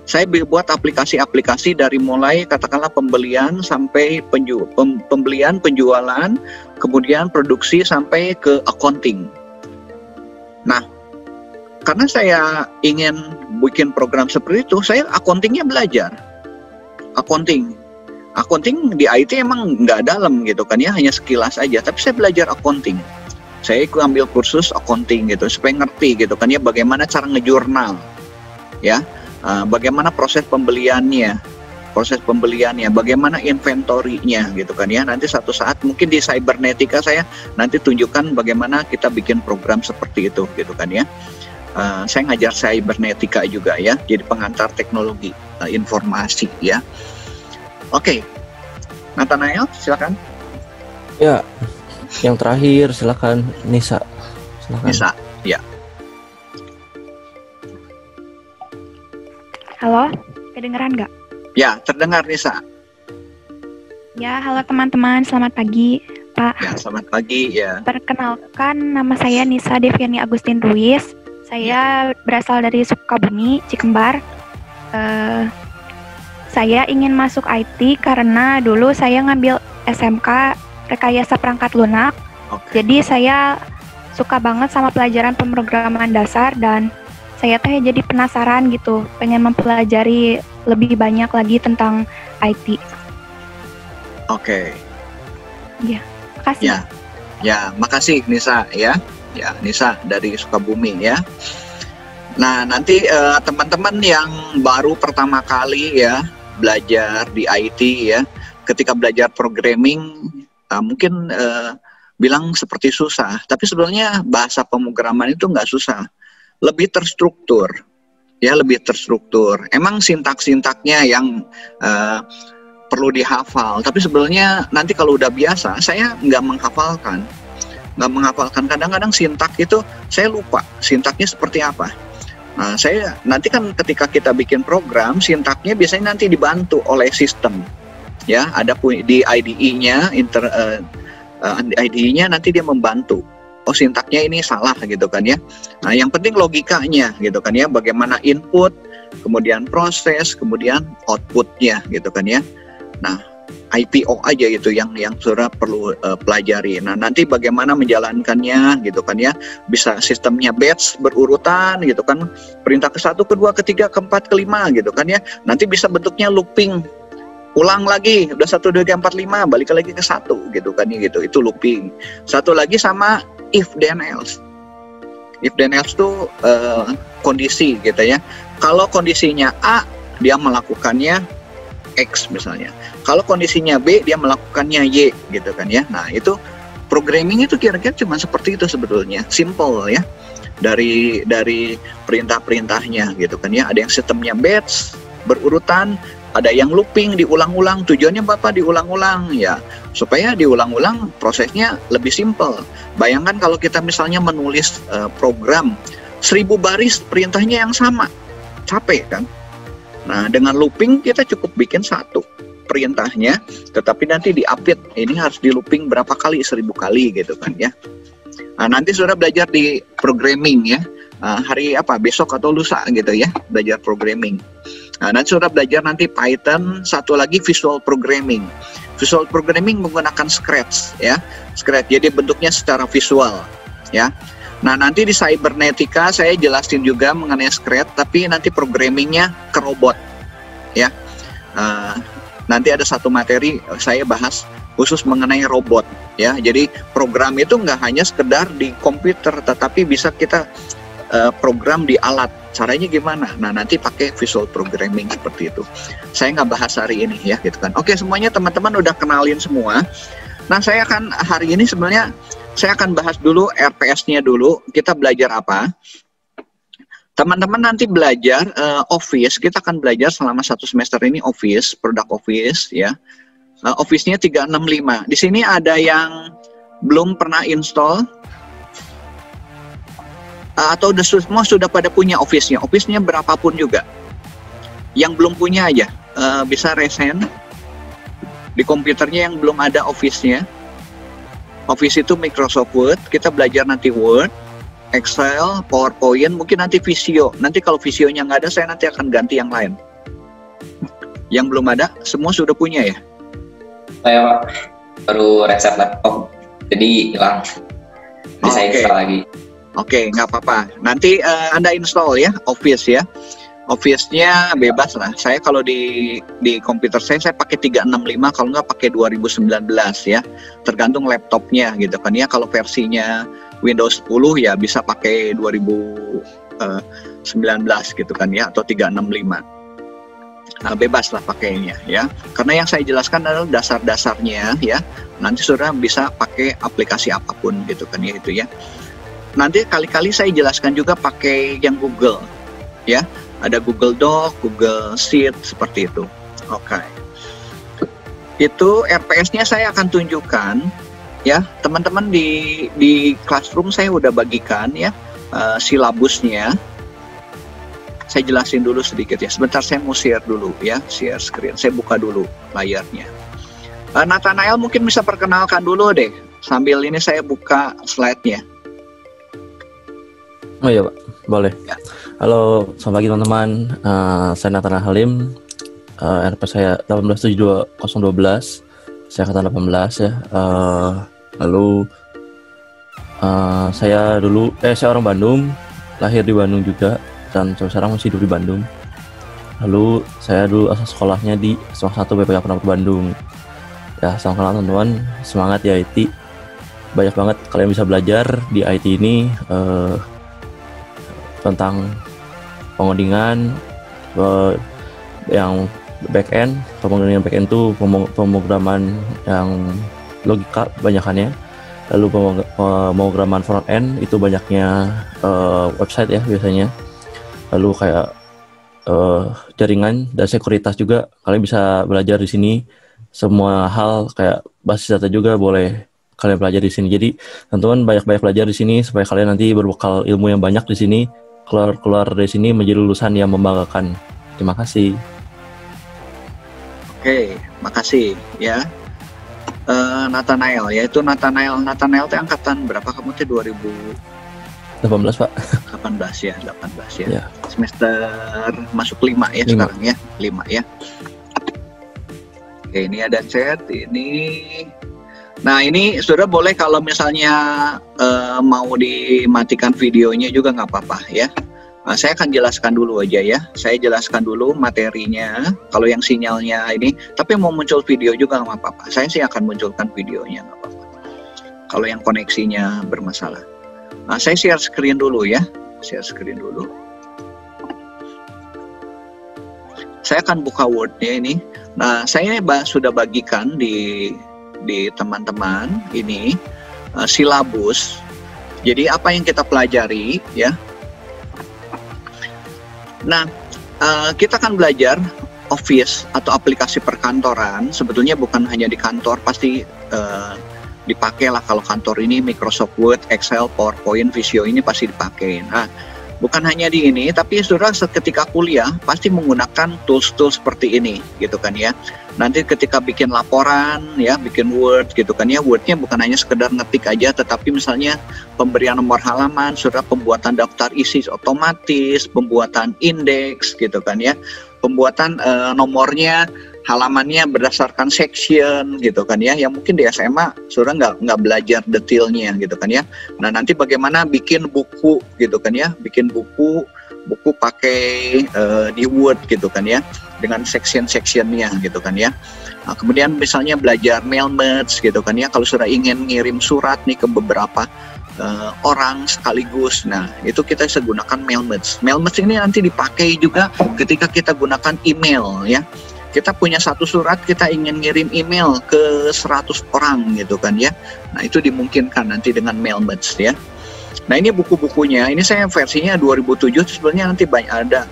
Saya buat aplikasi-aplikasi dari mulai katakanlah pembelian sampai pembelian, penjualan, kemudian produksi sampai ke accounting. Nah, karena saya ingin bikin program seperti itu, saya accountingnya belajar. Accounting. Accounting di IT emang nggak dalam gitu kan ya, hanya sekilas aja. Tapi saya belajar accounting. Saya ikut ambil kursus accounting gitu supaya ngerti gitu kan ya bagaimana cara ngejurnal, ya, bagaimana proses pembeliannya, bagaimana inventory-nya gitu kan ya. Nanti satu saat mungkin di Cybernetica saya nanti tunjukkan bagaimana kita bikin program seperti itu gitu kan ya. Saya ngajar Cybernetica juga ya, jadi pengantar teknologi informasi ya. Oke, Nathanael silakan. Ya, yang terakhir silakan Nisa. Silakan. Nisa, ya. Halo, kedengeran nggak? Ya, terdengar Nisa. Ya, halo teman-teman, selamat pagi Pak. Ya, selamat pagi ya. Perkenalkan, nama saya Nisa Deviani Agustin Ruiz. Saya berasal dari Sukabumi, Cikembar. Saya ingin masuk IT karena dulu saya ngambil SMK Rekayasa Perangkat Lunak. Jadi saya suka banget sama pelajaran pemrograman dasar dan saya teh jadi penasaran gitu, pengen mempelajari lebih banyak lagi tentang IT. Oke. Ya, makasih. Ya, makasih Nisa ya. Ya, Nisa dari Sukabumi ya. Nah, nanti teman-teman yang baru pertama kali ya belajar di IT ya, ketika belajar programming mungkin bilang seperti susah, tapi sebenarnya bahasa pemrograman itu nggak susah, lebih terstruktur ya, lebih terstruktur. Emang sintak-sintaknya yang perlu dihafal, tapi sebenarnya nanti kalau udah biasa, saya nggak menghafalkan. Kadang-kadang sintak itu saya lupa sintaknya seperti apa. Nah, saya nanti kan ketika kita bikin program, sintaknya biasanya nanti dibantu oleh sistem. Ya, ada di IDE-nya, IDE-nya nanti dia membantu. Oh, sintaknya ini salah gitu kan ya. Nah, yang penting logikanya gitu kan ya, bagaimana input, kemudian proses, kemudian outputnya gitu kan ya. Nah, IPO aja gitu yang saudara perlu pelajari. Nah, nanti bagaimana menjalankannya gitu kan ya, bisa sistemnya batch berurutan gitu kan, perintah ke-1, ke-2, ke-3, ke-4, ke-5 gitu kan ya. Nanti bisa bentuknya looping, ulang lagi, udah 1, 2, 3, 4, 5, balik lagi ke 1 gitu kan ya, gitu, itu looping. Satu lagi sama if then else. If then else tuh kondisi gitu ya. Kalau kondisinya A, dia melakukannya X misalnya. Kalau kondisinya B, dia melakukannya Y gitu kan ya. Nah, itu programming itu kira-kira cuma seperti itu sebetulnya, simple ya. Dari perintah-perintahnya gitu kan ya. Ada yang sistemnya batch berurutan, ada yang looping diulang-ulang. Tujuannya Bapak diulang-ulang ya, supaya diulang-ulang prosesnya lebih simple. Bayangkan kalau kita misalnya menulis program 1000 baris perintahnya yang sama, capek kan? Nah, dengan looping kita cukup bikin 1 perintahnya, tetapi nanti di-update, ini harus di looping berapa kali, 1000 kali gitu kan ya. Nah, nanti sudah belajar di programming ya, hari apa, besok atau lusa gitu ya, belajar programming. Nah, nanti sudah belajar nanti Python, satu lagi visual programming. Visual programming menggunakan Scratch ya, Scratch, jadi bentuknya secara visual ya. Nah, nanti di Cybernetica saya jelasin juga mengenai Scratch, tapi nanti programmingnya ke robot ya. Nanti ada satu materi saya bahas khusus mengenai robot ya. Jadi program itu nggak hanya sekedar di komputer, tetapi bisa kita program di alat. Caranya gimana? Nah, nanti pakai visual programming seperti itu. Saya nggak bahas hari ini ya gitu kan. Oke, semuanya teman-teman udah kenalin semua. Nah, saya akan hari ini sebenarnya saya akan bahas dulu RPS-nya dulu. Kita belajar apa? Teman-teman nanti belajar Office. Kita akan belajar selama 1 semester ini Office, produk Office ya. Office-nya 365. Di sini ada yang belum pernah install atau semua sudah pada punya Office-nya. Office-nya berapapun juga. Yang belum punya aja bisa resen di komputernya yang belum ada Office-nya. Office itu Microsoft Word, kita belajar nanti Word, Excel, PowerPoint, mungkin nanti Visio. Nanti kalau Visionya nggak ada, saya nanti akan ganti yang lain. Yang belum ada, semua sudah punya ya? Saya Pak, baru reset laptop, jadi hilang. Jadi saya install lagi. Oke, nggak apa-apa. Nanti Anda install ya, Office ya. Office-nya bebas lah. Saya kalau di komputer saya pakai 365, kalau nggak pakai 2019 ya. Tergantung laptopnya gitu kan ya. Kalau versinya Windows 10 ya bisa pakai 2019 gitu kan ya, atau 365. Nah, bebas lah pakainya ya. Karena yang saya jelaskan adalah dasar-dasarnya ya. Nanti saudara bisa pakai aplikasi apapun gitu kan ya, itu ya. Nanti kali-kali saya jelaskan juga pakai yang Google ya. Ada Google Doc, Google Sheet, seperti itu. Oke. Itu RPS-nya saya akan tunjukkan ya. Teman-teman di Classroom saya udah bagikan ya silabusnya. Saya jelasin dulu sedikit ya. Sebentar saya mau share dulu ya, share screen. Saya buka dulu layarnya. Nathanael mungkin bisa perkenalkan dulu deh. Sambil ini saya buka slide-nya. Oh iya Pak, boleh. Ya. Halo, selamat pagi teman-teman. Saya Nathanael Halim. RP saya 1872012. Saya angkatan 18 ya. Lalu saya orang Bandung, lahir di Bandung juga, dan sekarang masih hidup di Bandung. Lalu saya dulu asal sekolahnya di SMA 1 BPK Penaput Bandung. Ya, selamat kenal teman-teman. Semangat ya IT. Banyak banget kalian bisa belajar di IT ini. Tentang pengodingan yang back-end. Pemrograman back-end itu pemrograman yang logika banyakannya. Lalu pemrograman front-end itu banyaknya website ya biasanya. Lalu kayak jaringan dan sekuritas juga kalian bisa belajar di sini. Semua hal kayak basis data juga boleh kalian belajar di sini. Jadi teman-teman banyak-banyak belajar di sini supaya kalian nanti berbekal ilmu yang banyak di sini. Keluar dari sini menjadi lulusan yang membanggakan. Terima kasih. Oke, makasih ya. Nathanael, yaitu Nathanael itu angkatan berapa kamu tuh? 2018 Pak. 18 ya, 18 ya. Semester masuk 5 ya 5. Sekarang ya, 5 ya. Oke, ini ada chat ini. Nah ini saudara boleh kalau misalnya mau dimatikan videonya juga nggak apa-apa ya. Saya akan jelaskan dulu aja ya. Saya jelaskan dulu materinya. Kalau yang sinyalnya ini, tapi mau muncul video juga nggak apa-apa. Saya sih akan munculkan videonya nggak apa-apa. Kalau yang koneksinya bermasalah. Nah, saya share screen dulu ya. Share screen dulu. Saya akan buka Word-nya ini. Nah saya sudah bagikan di teman-teman ini silabus. Jadi apa yang kita pelajari ya. Nah kita akan belajar Office atau aplikasi perkantoran. Sebetulnya bukan hanya di kantor, pasti dipakai lah. Kalau kantor ini Microsoft Word, Excel, PowerPoint, Visio ini pasti dipakai. Nah bukan hanya di ini, tapi saudara ketika kuliah pasti menggunakan tools-tools seperti ini gitu kan ya. Nanti ketika bikin laporan ya, bikin Word gitu kan ya, Word-nya bukan hanya sekedar ngetik aja, tetapi misalnya pemberian nomor halaman, saudara pembuatan daftar isi otomatis, pembuatan indeks gitu kan ya, pembuatan nomornya, halamannya berdasarkan section gitu kan ya, yang mungkin di SMA saudara nggak belajar detailnya gitu kan ya. Nah nanti bagaimana bikin buku gitu kan ya, bikin buku pakai di Word gitu kan ya, dengan section-sectionnya gitu kan ya. Nah, kemudian misalnya belajar mail merge gitu kan ya, kalau saudara ingin ngirim surat nih ke beberapa orang sekaligus, nah itu kita bisa gunakan mail merge. Mail merge ini nanti dipakai juga ketika kita gunakan email ya. Kita punya satu surat, kita ingin ngirim email ke 100 orang gitu kan ya. Nah itu dimungkinkan nanti dengan mail merge ya. Nah ini buku-bukunya, ini saya versinya 2007, sebenarnya nanti banyak ada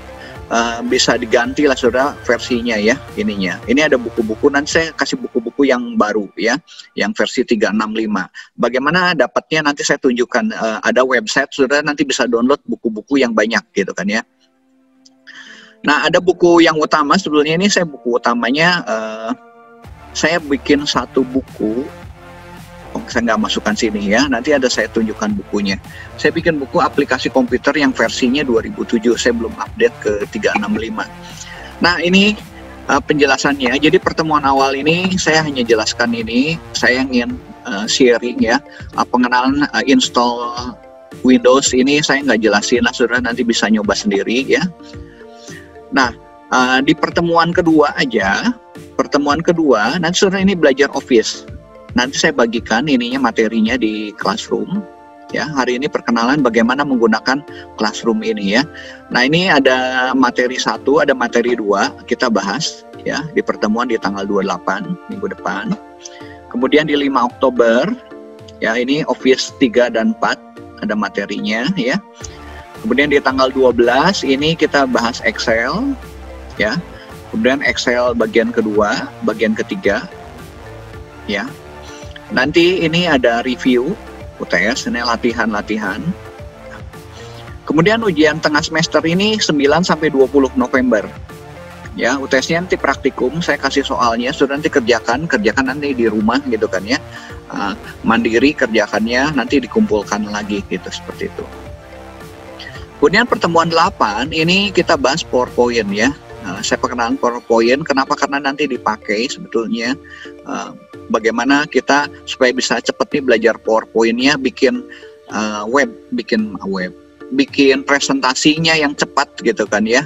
bisa diganti lah saudara versinya ya ininya. Ini ada buku-buku, nanti saya kasih buku-buku yang baru ya, yang versi 365. Bagaimana dapatnya nanti saya tunjukkan, ada website saudara nanti bisa download buku-buku yang banyak gitu kan ya. Nah ada buku yang utama, sebetulnya ini saya buku utamanya, saya bikin satu buku. Saya nggak masukkan sini ya, nanti ada saya tunjukkan bukunya. Saya bikin buku aplikasi komputer yang versinya 2007, saya belum update ke 365. Nah ini penjelasannya, jadi pertemuan awal ini saya hanya jelaskan ini, saya ingin sharing ya, pengenalan install Windows ini saya nggak jelasin lah, saudara nanti bisa nyoba sendiri ya. Nah, di pertemuan kedua nanti saudara ini belajar Office. Nanti saya bagikan ininya materinya di Classroom. Ya, hari ini perkenalan bagaimana menggunakan Classroom ini ya. Nah, ini ada materi 1, ada materi 2 kita bahas ya di pertemuan di tanggal 28 minggu depan. Kemudian di 5 Oktober ya, ini Office 3 dan 4 ada materinya ya. Kemudian di tanggal 12 ini kita bahas Excel ya. Kemudian Excel bagian kedua, bagian ketiga ya. Nanti ini ada review UTS, ini latihan-latihan. Kemudian ujian tengah semester ini 9 sampai 20 November. Ya, UTS-nya nanti praktikum, saya kasih soalnya, sudah nanti kerjakan nanti di rumah gitu kan ya. Mandiri kerjakannya, nanti dikumpulkan lagi gitu, seperti itu. Kemudian pertemuan 8, ini kita bahas PowerPoint ya. Saya perkenalan PowerPoint, kenapa? Karena nanti dipakai sebetulnya bagaimana kita supaya bisa cepat nih belajar PowerPoint-nya, bikin presentasinya yang cepat gitu kan ya.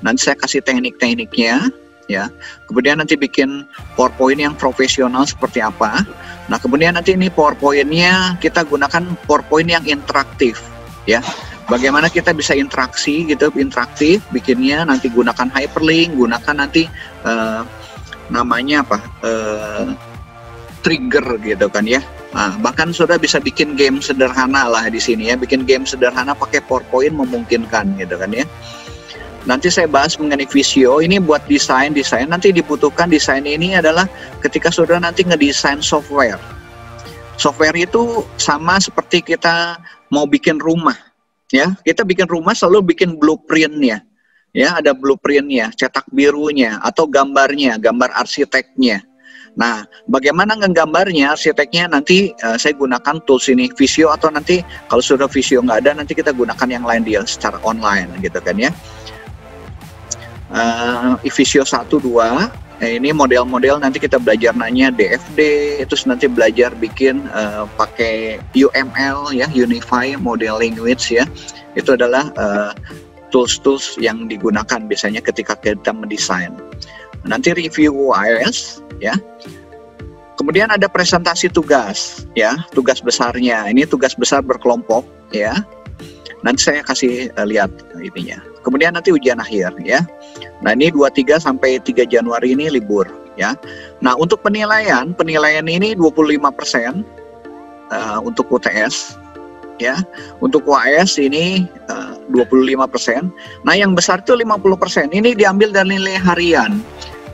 Nanti saya kasih teknik-tekniknya ya. Kemudian nanti bikin PowerPoint yang profesional seperti apa. Nah, kemudian nanti ini PowerPoint-nya kita gunakan PowerPoint yang interaktif ya. Bagaimana kita bisa interaksi gitu, interaktif bikinnya, nanti gunakan hyperlink, gunakan nanti namanya apa? Trigger gitu kan ya. Nah, bahkan sudah bisa bikin game sederhana lah di sini ya. Bikin game sederhana pakai PowerPoint memungkinkan gitu kan ya. Nanti saya bahas mengenai Visio, ini buat desain, nanti dibutuhkan desain ini adalah ketika saudara nanti ngedesain software. Software itu sama seperti kita mau bikin rumah. Ya, kita bikin rumah selalu bikin blueprint-nya. Ya, ada blueprint-nya, cetak birunya atau gambarnya, gambar arsiteknya. Nah, bagaimana ngegambarnya, arsiteknya nanti saya gunakan tools ini, Visio, atau nanti kalau sudah Visio nggak ada, nanti kita gunakan yang lain dia secara online gitu kan ya. Visio 1, 2, ini model-model nanti kita belajar nanya DFD, terus nanti belajar bikin pakai UML ya, Unify Model Language ya. Itu adalah tools-tools yang digunakan biasanya ketika kita mendesain. Nanti review UAS ya. Kemudian ada presentasi tugas ya, tugas besarnya. Ini tugas besar berkelompok ya. Nanti saya kasih lihat ininya. Kemudian nanti ujian akhir ya. Nah, ini 23 sampai 3 Januari ini libur ya. Nah, untuk penilaian ini 25% untuk UTS ya. Untuk UAS ini 25%. Nah, yang besar itu 50%. Ini diambil dari nilai harian.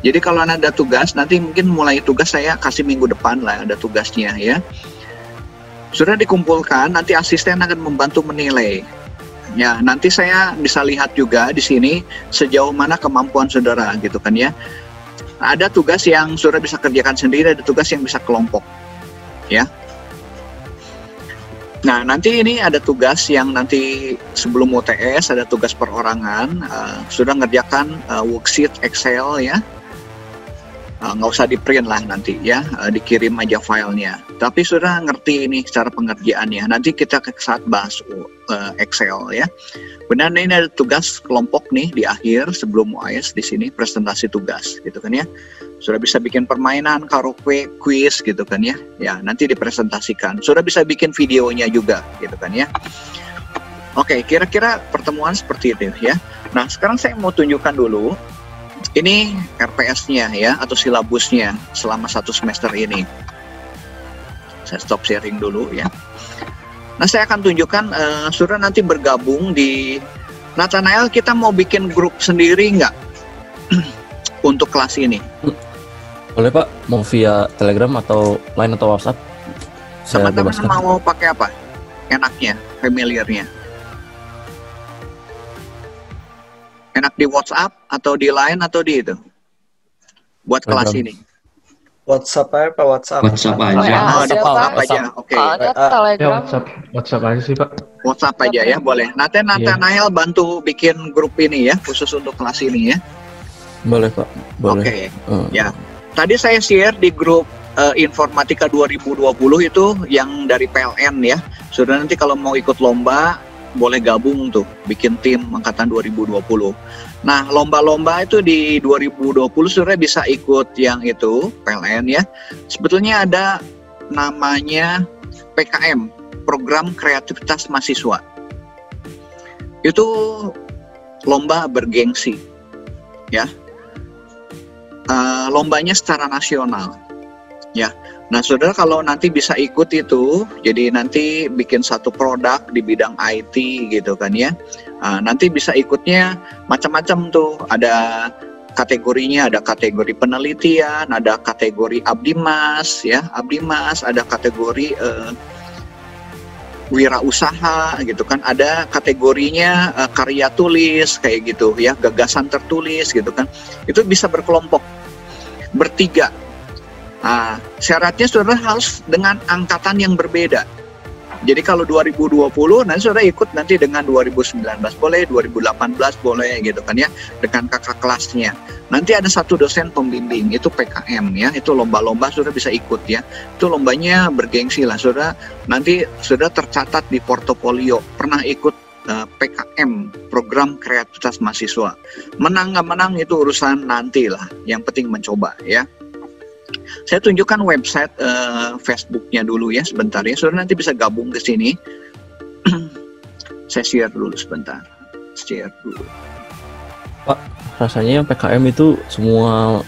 Jadi kalau ada tugas, nanti mungkin mulai tugas saya kasih minggu depan lah ada tugasnya ya. Sudah dikumpulkan, nanti asisten akan membantu menilai. Ya, nanti saya bisa lihat juga di sini sejauh mana kemampuan saudara gitu kan ya. Ada tugas yang saudara bisa kerjakan sendiri, ada tugas yang bisa kelompok. Ya. Nah, nanti ini ada tugas yang nanti sebelum UTS ada tugas perorangan, sudah ngerjakan worksheet Excel ya. Nggak usah di print lah nanti ya, dikirim aja filenya. Tapi sudah ngerti ini cara pengerjaannya. Nanti kita saat bahas Excel ya. Benar, ini ada tugas kelompok nih di akhir sebelum UAS di sini presentasi tugas gitu kan ya. Sudah bisa bikin permainan, karaoke, quiz gitu kan ya. Ya, nanti dipresentasikan. Sudah bisa bikin videonya juga gitu kan ya. Oke, kira-kira pertemuan seperti itu ya. Nah, sekarang saya mau tunjukkan dulu. Ini RPS-nya ya, atau silabusnya selama 1 semester ini. Saya stop sharing dulu ya. Nah, saya akan tunjukkan, sudah nanti bergabung di Nathanael, kita mau bikin grup sendiri nggak untuk kelas ini? Boleh Pak, mau via Telegram atau Line atau WhatsApp? Teman-teman mau pakai apa? Enaknya, familiarnya. Enak di WhatsApp atau di Line atau di itu? Buat kelas ini. WhatsApp aja Pak, WhatsApp. WhatsApp aja. WhatsApp aja, oke. Ya, WhatsApp aja sih Pak. WhatsApp aja ya, boleh. Nanti Nathanael bantu bikin grup ini ya, khusus untuk kelas ini ya. Boleh Pak, boleh. Oke, ya. Tadi saya share di grup Informatika 2020 itu yang dari PLN ya. Sudah nanti kalau mau ikut lomba, boleh gabung tuh, bikin tim angkatan 2020. Nah, lomba-lomba itu di 2020 saudara bisa ikut yang itu, PLN ya. Sebetulnya ada namanya PKM, Program Kreativitas Mahasiswa. Itu lomba bergengsi, ya. Lombanya secara nasional, ya. Nah, saudara kalau nanti bisa ikut itu, jadi nanti bikin satu produk di bidang IT gitu kan ya. Nanti bisa ikutnya macam-macam tuh. Ada kategorinya, ada kategori penelitian, ada kategori abdimas ya, abdimas, ada kategori wirausaha gitu kan, ada kategorinya karya tulis kayak gitu ya, gagasan tertulis gitu kan. Itu bisa berkelompok, bertiga. Syaratnya saudara harus dengan angkatan yang berbeda. Jadi kalau 2020 nanti saudara ikut nanti dengan 2019 boleh, 2018 boleh gitu kan ya, dengan kakak kelasnya. Nanti ada satu dosen pembimbing, itu PKM ya, itu lomba-lomba saudara bisa ikut ya. Itu lombanya bergengsi lah saudara. Nanti saudara tercatat di portofolio pernah ikut PKM, Program Kreativitas Mahasiswa. Menang nggak menang itu urusan nanti lah. Yang penting mencoba ya. Saya tunjukkan website Facebooknya dulu ya sebentar ya. Saudara nanti bisa gabung ke sini. Saya share dulu sebentar. Share dulu. Pak, rasanya yang PKM itu semua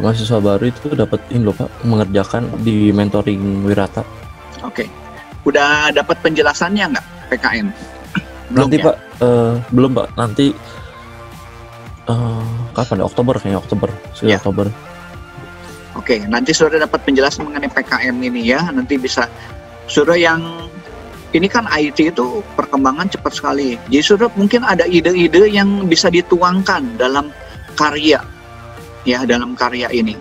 mahasiswa baru itu dapat ini loh Pak, mengerjakan di mentoring Wirata. Oke. Udah dapat penjelasannya nggak PKM? Belum nanti ya? Pak, belum Pak. Nanti kapan? Oktober kayaknya, Oktober. Ya. Oktober. Oke, nanti saudara dapat penjelasan mengenai PKM ini ya. Nanti bisa saudara yang ini kan IT itu perkembangan cepat sekali. Jadi saudara mungkin ada ide-ide yang bisa dituangkan dalam karya ya, dalam karya ini.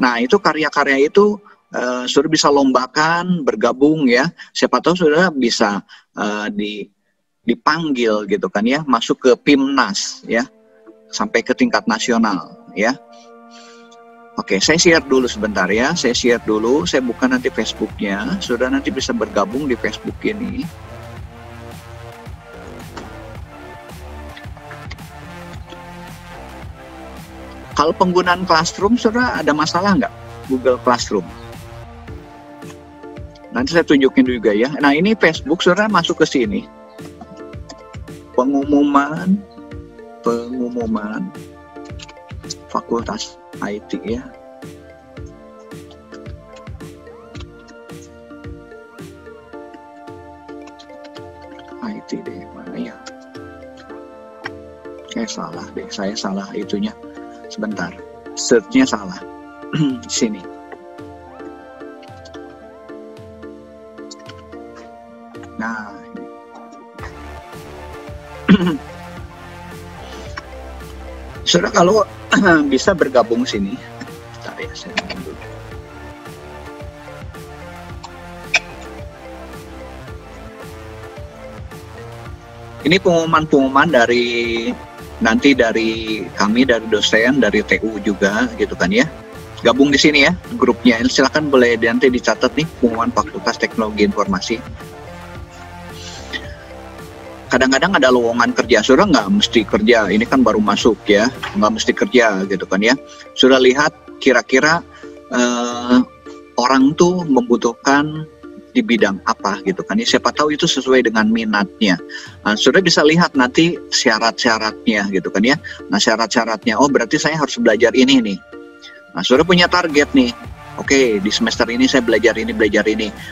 Nah, itu karya-karya itu saudara bisa lombakan, bergabung ya. Siapa tahu saudara bisa dipanggil gitu kan ya, masuk ke PIMNAS ya, sampai ke tingkat nasional ya. Oke, saya share dulu sebentar ya. Saya share dulu, saya buka nanti Facebooknya. Saudara nanti bisa bergabung di Facebook ini. Kalau penggunaan Classroom, saudara ada masalah nggak? Google Classroom. Nanti saya tunjukin juga ya. Nah, ini Facebook, saudara masuk ke sini. Pengumuman Fakultas IT ya. IT deh, mana ya? Salah deh, saya salah itunya. Sebentar, search-nya salah. Sini. Nah, saudara kalau bisa bergabung sini. Bentar ya, saya dulu. Ini pengumuman-pengumuman dari nanti dari kami, dari dosen, dari TU juga gitu kan ya. Gabung di sini ya grupnya. Silakan boleh nanti dicatat nih pengumuman Fakultas Teknologi Informasi. Kadang-kadang ada lowongan kerja, saudara nggak mesti kerja, ini kan baru masuk ya, nggak mesti kerja gitu kan ya. Sudah lihat kira-kira orang tuh membutuhkan di bidang apa gitu kan ya, siapa tahu itu sesuai dengan minatnya. Nah, sudah bisa lihat nanti syarat-syaratnya gitu kan ya. Nah, syarat-syaratnya, oh berarti saya harus belajar ini nih. Nah, sudah punya target nih. Oke, di semester ini saya belajar ini,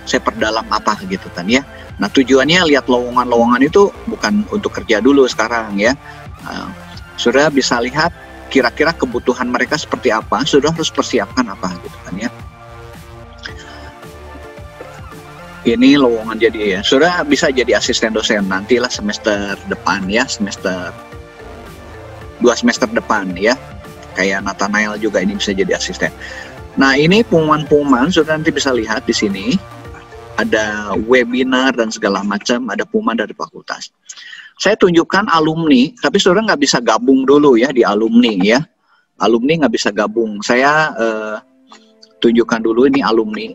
saya perdalam apa gitu kan ya. Nah, tujuannya lihat lowongan-lowongan itu bukan untuk kerja dulu sekarang ya. Sudah bisa lihat kira-kira kebutuhan mereka seperti apa, sudah harus persiapkan apa gitu kan ya. Ini lowongan jadi ya, sudah bisa jadi asisten dosen nantilah semester depan ya, 2 semester depan ya. Kayak Nathanael juga ini bisa jadi asisten. Nah, ini pengumuman-pengumuman sudah nanti bisa lihat di sini. Ada webinar dan segala macam, ada pengumuman dari fakultas. Saya tunjukkan alumni, tapi saudara nggak bisa gabung dulu ya di alumni ya. Alumni nggak bisa gabung. Saya tunjukkan dulu ini alumni.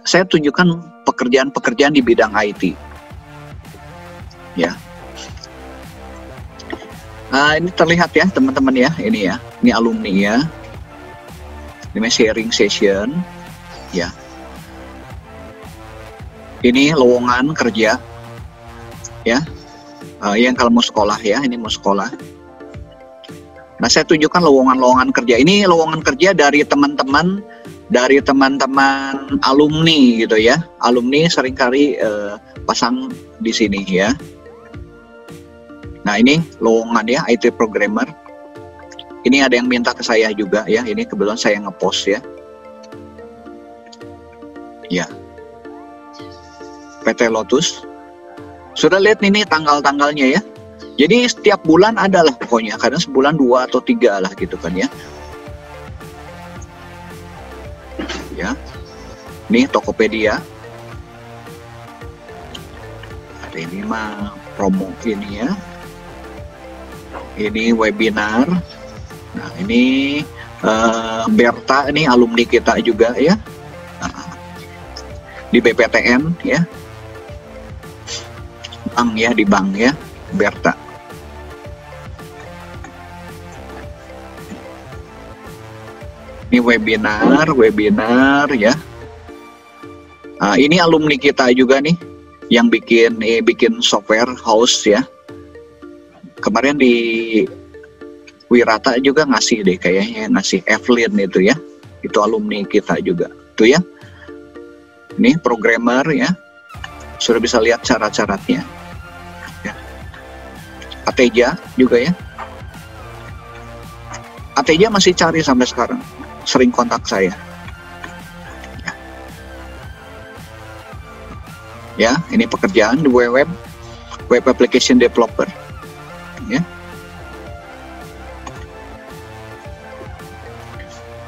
Saya tunjukkan pekerjaan-pekerjaan di bidang IT. Ya, Ini terlihat ya teman-teman ya, ini ya, ini alumni ya. Ini sharing session, ya. Ini lowongan kerja, ya. Yang kalau mau sekolah ya, ini mau sekolah. Nah, saya tunjukkan lowongan-lowongan kerja. Ini lowongan kerja dari teman-teman alumni gitu ya. Alumni seringkali pasang di sini ya. Nah, ini lowongan ya, IT programmer. Ini ada yang minta ke saya juga ya. Ini kebetulan saya ngepost ya. Ya. PT Lotus. Sudah lihat ini tanggal-tanggalnya ya. Jadi setiap bulan ada lah pokoknya, kadang sebulan 2 atau 3 lah gitu kan ya. Ya, ini Tokopedia. Ada ini mah promo ini ya. Ini webinar. Nah ini Berta, ini alumni kita juga ya. Di BPTN ya. Bank ya, di bank ya, Berta. Ini webinar ya. Ini alumni kita juga nih yang bikin software house ya. Kemarin di Wirata juga ngasih deh kayaknya, ngasih Evelyn itu ya. Itu alumni kita juga. Tuh ya. Ini programmer ya. Sudah bisa lihat cara-caranya. Ya. Ateja juga ya. Ateja masih cari sampai sekarang. Sering kontak saya. Ya, ini pekerjaan di web application developer. Ya.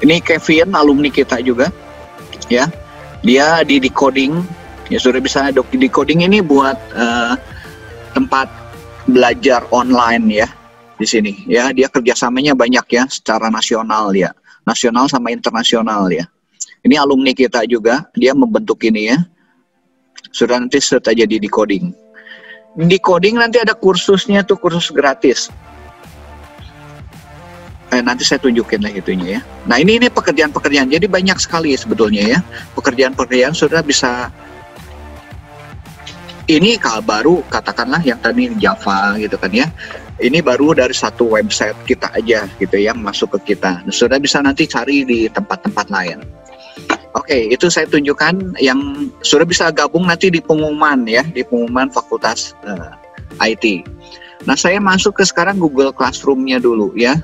Ini Kevin, alumni kita juga. Ya, dia di decoding. Ya sudah bisa decoding ini buat tempat belajar online ya di sini. Ya, dia kerjasamanya banyak ya, secara nasional ya. Nasional sama internasional ya. Ini alumni kita juga, dia membentuk ini ya. Sudah nanti serta jadi decoding. Decoding nanti ada kursusnya tuh, kursus gratis. Nanti saya tunjukin lah itunya ya. Nah ini pekerjaan-pekerjaan, jadi banyak sekali sebetulnya ya. Pekerjaan-pekerjaan sudah bisa. Ini baru katakanlah yang tadi Java gitu kan ya. Ini baru dari satu website kita aja gitu ya, masuk ke kita. Sudah bisa nanti cari di tempat-tempat lain. Oke, itu saya tunjukkan yang sudah bisa gabung nanti di pengumuman ya, di pengumuman Fakultas IT. Nah, saya masuk ke sekarang Google Classroom-nya dulu ya.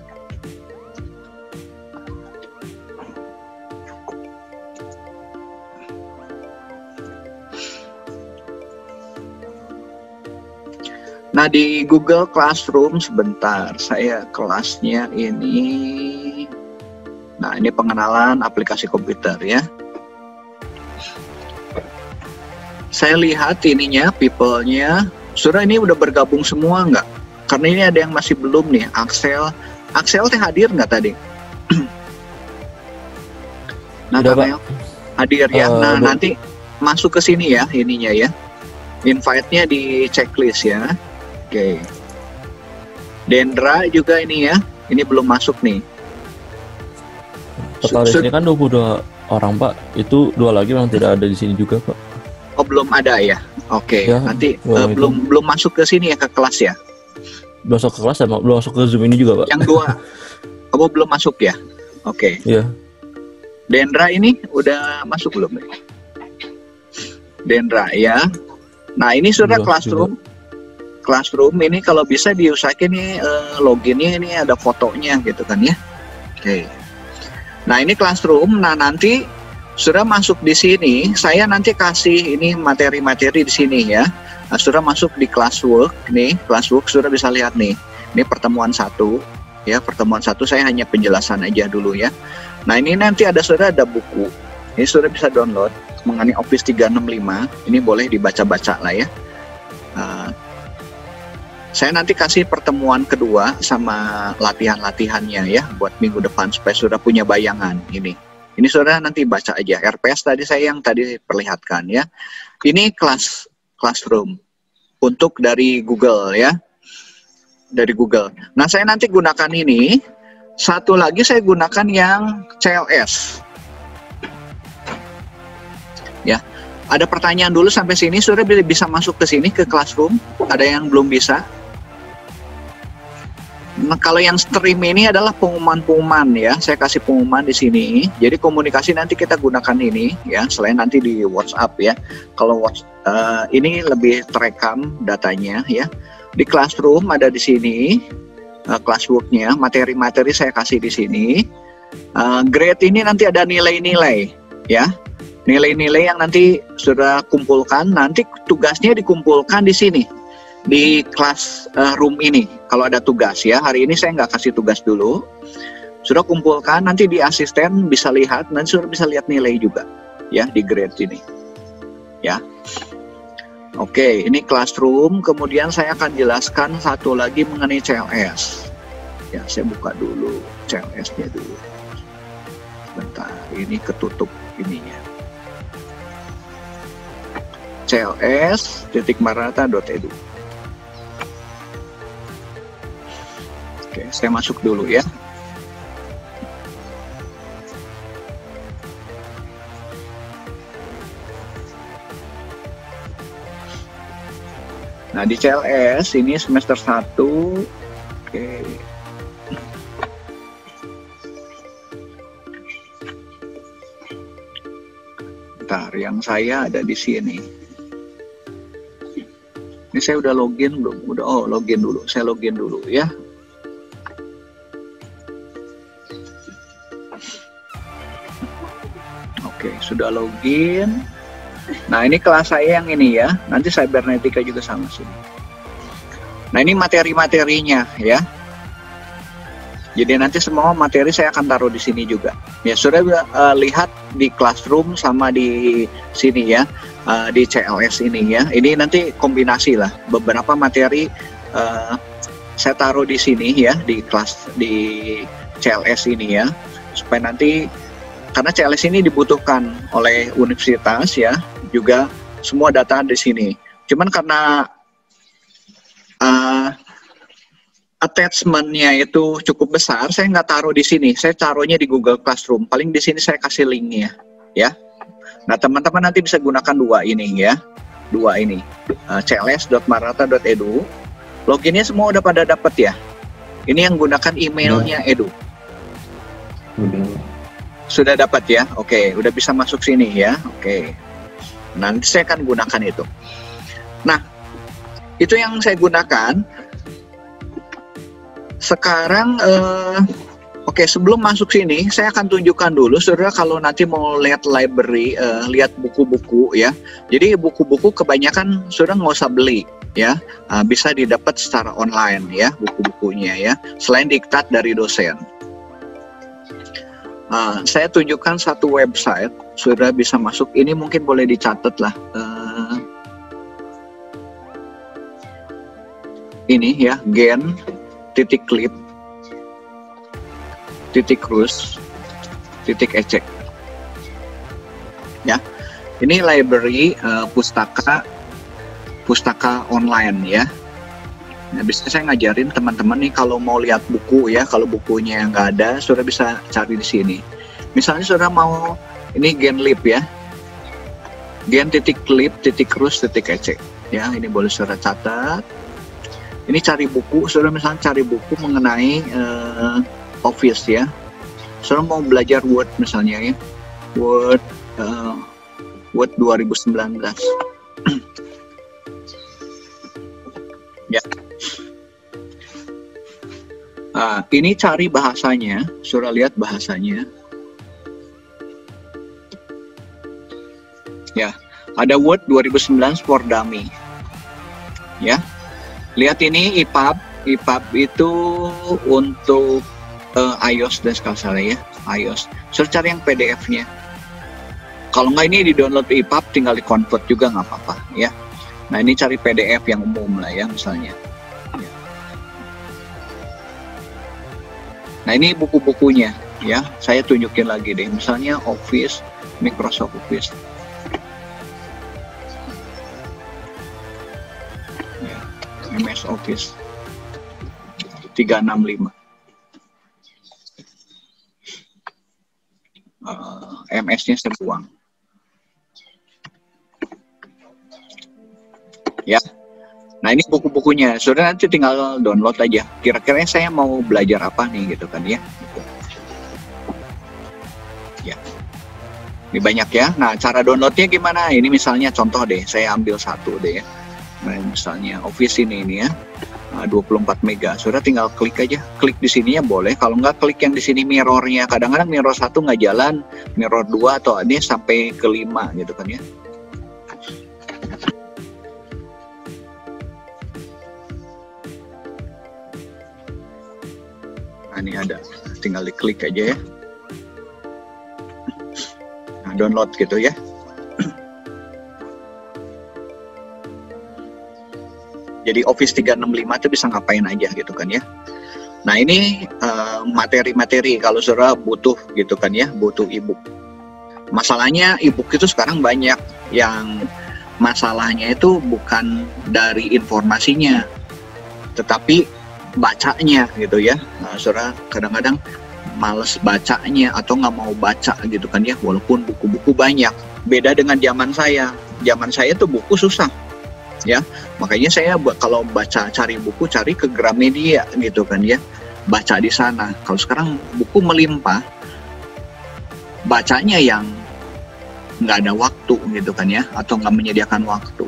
Nah di Google Classroom sebentar, saya kelasnya ini. Nah ini pengenalan aplikasi komputer ya. Saya lihat ininya, people-nya. Sudah ini udah bergabung semua nggak? Karena ini ada yang masih belum nih. Axel teh hadir nggak tadi? Nah hadir ya. Nah nanti masuk ke sini ya ininya ya. Invite-nya di checklist ya. Oke. Dendra juga ini ya. Ini belum masuk nih. Total di sini kan 22 orang, Pak. Itu 2 lagi yang tidak ada di sini juga, Pak. Oh, belum ada ya. Oke. Ya, nanti belum masuk ke sini ya, ke kelas ya. Belum masuk ke kelas sama belum masuk ke Zoom ini juga, Pak. Yang 2. Kamu belum masuk ya? Oke. Iya. Dendra ini udah masuk belum? Dendra ya. Nah, ini sudah Classroom. Juga. Classroom ini kalau bisa diusahakan nih loginnya ini ada fotonya gitu kan ya. Oke. Nah ini Classroom. Nah nanti sudah masuk di sini. Saya nanti kasih ini materi-materi di sini ya. Nah, sudah masuk di Classwork nih. Classwork sudah bisa lihat nih. Ini pertemuan 1 ya. Pertemuan 1 saya hanya penjelasan aja dulu ya. Nah ini nanti sudah ada buku. Ini sudah bisa download mengenai Office 365. Ini boleh dibaca-baca lah ya. Saya nanti kasih pertemuan kedua sama latihan-latihannya ya buat minggu depan supaya sudah punya bayangan ini. Ini sudah nanti baca aja. RPS tadi saya yang tadi perlihatkan ya. Ini Classroom untuk dari Google ya. dari Google. Nah, saya nanti gunakan ini. Satu lagi saya gunakan yang CLS. Ya, ada pertanyaan dulu sampai sini. Sudah bisa masuk ke sini ke Classroom? Ada yang belum bisa? Nah, kalau yang stream ini adalah pengumuman-pengumuman ya. Saya kasih pengumuman di sini. Jadi komunikasi nanti kita gunakan ini ya. Selain nanti di WhatsApp ya. Kalau ini lebih terekam datanya ya. Di Classroom ada di sini. Classwork-nya, materi-materi saya kasih di sini. Grade ini nanti ada nilai-nilai, ya. Nilai-nilai yang nanti sudah kumpulkan, nanti tugasnya dikumpulkan di sini, di Classroom ini. Kalau ada tugas ya, hari ini saya nggak kasih tugas dulu. Sudah kumpulkan, nanti di asisten bisa lihat, nanti sudah bisa lihat nilai juga, ya di grade ini, ya. Oke, ini Classroom. Kemudian saya akan jelaskan satu lagi mengenai CLS. Ya, saya buka dulu CLS-nya dulu. Bentar, ini ketutup ininya. cls.marata.edu. Oke, saya masuk dulu ya. Nah, di CLS ini semester 1. Oke. Bentar, yang saya ada di sini. Ini saya udah login belum? Udah, oh login dulu. Saya login dulu ya. Oke, sudah login. Nah, ini kelas saya yang ini ya. Nanti Cybernetika juga sama sini. Nah, ini materi-materinya ya. Jadi nanti semua materi saya akan taruh di sini juga. Ya, sudah lihat di Classroom sama di sini ya. Di CLS ini ya. Ini nanti kombinasi lah. Beberapa materi saya taruh di sini ya, di CLS ini ya. Supaya nanti, karena CLS ini dibutuhkan oleh universitas ya, juga semua data di sini. Cuman karena attachment-nya itu cukup besar, saya nggak taruh di sini. Saya taruhnya di Google Classroom. Paling di sini saya kasih linknya, ya. Nah, teman-teman nanti bisa gunakan dua ini ya, dua ini, cls.marata.edu. Loginnya semua udah pada dapat ya. Ini yang gunakan emailnya Edu. Sudah dapat ya? Oke, udah bisa masuk sini ya. Oke. Nanti saya akan gunakan itu. Nah, itu yang saya gunakan. Sekarang, oke, sebelum masuk sini, saya akan tunjukkan dulu, saudara, kalau nanti mau lihat library, lihat buku-buku ya. Jadi buku-buku kebanyakan saudara nggak usah beli ya, bisa didapat secara online ya buku-bukunya ya. Selain diktat dari dosen. Saya tunjukkan satu website, sudah bisa masuk. Ini mungkin boleh dicatat lah. Ini ya, gen.clip.rus.ecek. Ya, ini library pustaka online ya. Nah, biasanya saya ngajarin teman-teman nih kalau mau lihat buku ya, kalau bukunya yang nggak ada, saudara bisa cari di sini. Misalnya saudara mau ini genlib ya, gen.clip.rus.ecek ya, ini boleh saudara catat. Ini cari buku, saudara misalnya cari buku mengenai Office ya. Saudara mau belajar Word misalnya ya, Word 2019. Ya. Ini cari bahasanya, saudara lihat bahasanya. Ya, ada Word 2019 for Dummy. Ya, lihat ini EPUB. EPUB itu untuk iOS dan kalau salah ya, iOS. Saudara cari yang PDF-nya. Kalau nggak ini di-download EPUB, tinggal di-convert juga nggak apa-apa ya. Nah, ini cari PDF yang umum lah ya misalnya. Ya. Nah, ini buku-bukunya ya. Saya tunjukin lagi deh. Misalnya Office, Microsoft Office. Ya, MS Office. 365. MS-nya saya buang. Ya. Nah, ini buku-bukunya. Saudara nanti tinggal download aja. Kira-kira saya mau belajar apa nih gitu kan ya. Ya. Ini banyak ya. Nah, cara downloadnya gimana? Ini misalnya contoh deh, saya ambil satu deh ya. Nah, misalnya Office ini ya. 24 mega. Saudara tinggal klik aja. Klik di sininya boleh. Kalau nggak, klik yang di sini mirrornya. Kadang-kadang mirror 1 nggak jalan, mirror 2 atau ini sampai ke 5 gitu kan ya. Nah, ini ada. Tinggal diklik aja ya. Nah, download gitu ya. Jadi Office 365 itu bisa ngapain aja gitu kan ya. Nah, ini materi-materi kalau saudara butuh gitu kan ya, butuh ebook. Masalahnya ebook itu sekarang banyak, yang masalahnya itu bukan dari informasinya, tetapi bacanya gitu ya. Nah, saudara kadang-kadang males bacanya atau nggak mau baca gitu kan ya, walaupun buku-buku banyak. Beda dengan zaman saya. Zaman saya tuh buku susah. Ya, makanya saya kalau baca cari buku cari ke Gramedia gitu kan ya, baca di sana. Kalau sekarang buku melimpah, bacanya yang nggak ada waktu gitu kan ya, atau nggak menyediakan waktu.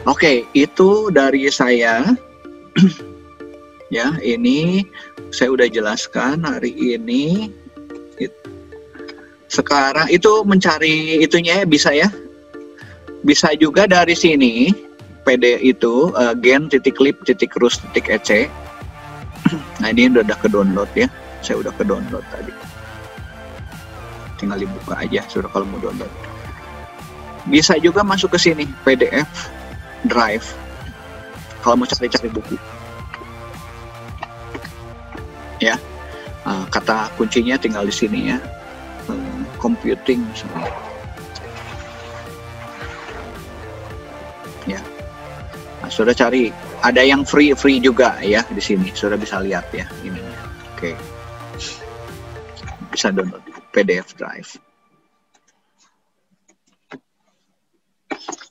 Oke, itu dari saya. Ya, ini saya udah jelaskan hari ini. Sekarang itu mencari itunya ya, bisa ya. Bisa juga dari sini PD itu gen.lib.rus.ec. Nah, ini udah ke download ya. Saya udah ke download tadi. Tinggal dibuka aja sudah kalau mau download. Bisa juga masuk ke sini PDF Drive kalau mau cari-cari buku. Ya. Kata kuncinya tinggal di sini ya. Computing semua. Ya, nah, sudah cari, ada yang free juga ya di sini, sudah bisa lihat ya ini. Oke, bisa download PDF Drive.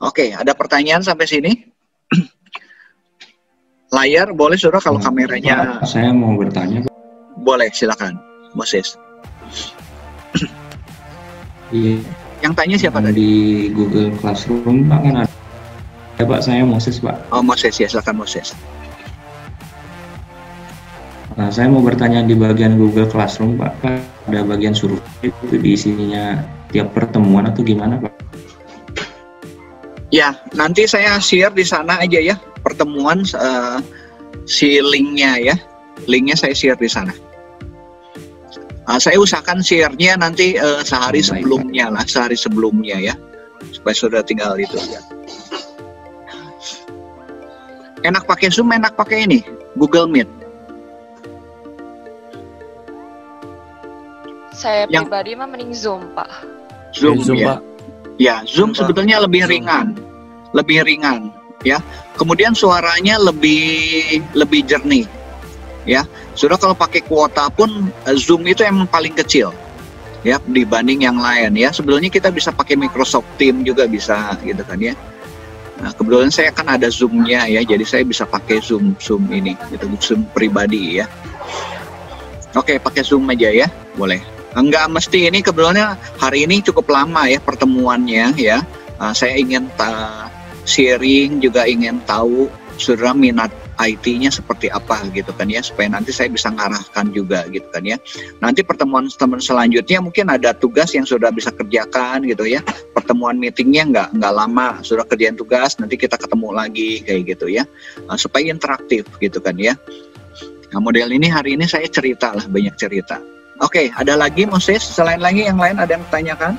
Oke, ada pertanyaan sampai sini? Layar boleh saudara kalau kameranya. Saya mau bertanya. Boleh, silakan, Moses. Iya. Yang tanya siapa tadi? Di Google Classroom Pak kan ada. Ya Pak, saya Moses Pak. Oh Moses ya, silakan Moses. Nah, saya mau bertanya di bagian Google Classroom Pak, ada bagian survei itu di sininya tiap pertemuan atau gimana Pak? Ya, nanti saya share di sana aja ya pertemuan si linknya ya, linknya saya share di sana. Saya usahakan share-nya nanti sehari sebelumnya lah, sehari sebelumnya ya, supaya sudah tinggal itu ya. Enak pakai Zoom, enak pakai ini Google Meet. Saya pribadi mah mending Zoom, Pak. Zoom ya. Pak. Ya, Zoom sebetulnya lebih ringan. Lebih ringan ya. Kemudian suaranya lebih jernih. Ya. Sudah kalau pakai kuota pun Zoom itu emang paling kecil. Ya, dibanding yang lain ya. Sebelumnya kita bisa pakai Microsoft Teams juga bisa gitu kan ya. Nah, kebetulan saya kan ada Zoom-nya ya, jadi saya bisa pakai Zoom ini, gitu, Zoom pribadi ya. Oke, pakai Zoom aja ya, boleh. Enggak mesti ini, kebetulan hari ini cukup lama ya pertemuannya ya. Saya ingin sharing juga, ingin tahu saudara minat IT-nya seperti apa gitu kan ya, supaya nanti saya bisa ngarahkan juga gitu kan ya. Nanti pertemuan teman selanjutnya mungkin ada tugas yang sudah bisa kerjakan gitu ya. Pertemuan meetingnya nggak lama, sudah kerjain tugas, nanti kita ketemu lagi kayak gitu ya, supaya interaktif gitu kan ya. Nah, model ini hari ini saya cerita lah, banyak cerita. Oke, ada lagi Moses? Selain lagi yang lain ada yang tanyakan?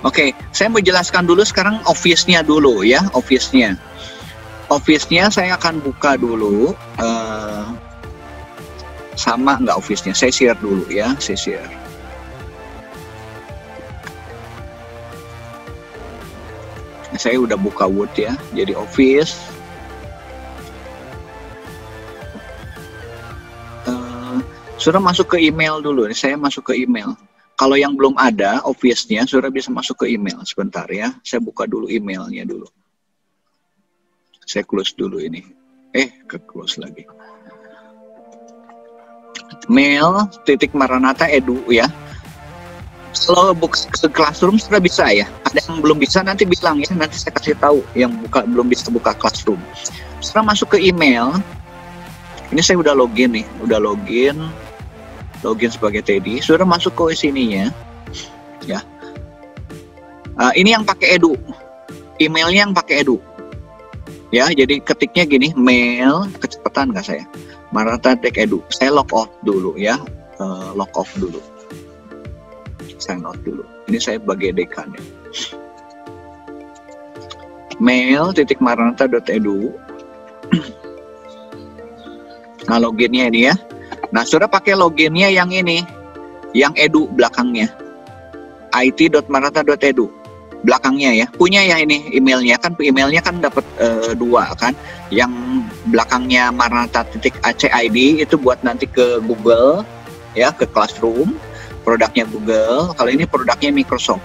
Oke, saya mau jelaskan dulu sekarang Office-nya dulu ya, Office-nya. Office-nya saya akan buka dulu. Sama nggak Office-nya? Saya share dulu ya, saya share. Saya udah buka Word ya, jadi Office. Sudah masuk ke email dulu. Saya masuk ke email. Kalau yang belum ada Office-nya, sudah bisa masuk ke email. Sebentar ya, saya buka dulu emailnya dulu. Saya close dulu ini. Ke close lagi. mail.maranatha.edu ya. Kalau buka ke Classroom sudah bisa ya. Ada yang belum bisa nanti bilang ya. Nanti saya kasih tahu yang belum bisa buka Classroom. Setelah masuk ke email, ini saya udah login nih. Login sebagai Teddy. Sudah masuk ke sininya. Ya. Ini yang pakai Edu. Emailnya yang pakai Edu. Ya, jadi ketiknya gini, mail, kecepatan nggak saya? Maranatha.edu. Saya log off dulu ya. Log off dulu. Sign out dulu. Ini saya sebagai dekan ya. mail.maranatha.edu. Nah, loginnya ini ya. Nah, sudah pakai loginnya yang ini. Yang edu belakangnya. it.maranatha.edu. Belakangnya ya. Punya ya ini emailnya kan. Emailnya kan dapat 2 kan. Yang belakangnya maranatha.acid itu buat nanti ke Google ya, ke Classroom. Produknya Google. Kalau ini produknya Microsoft.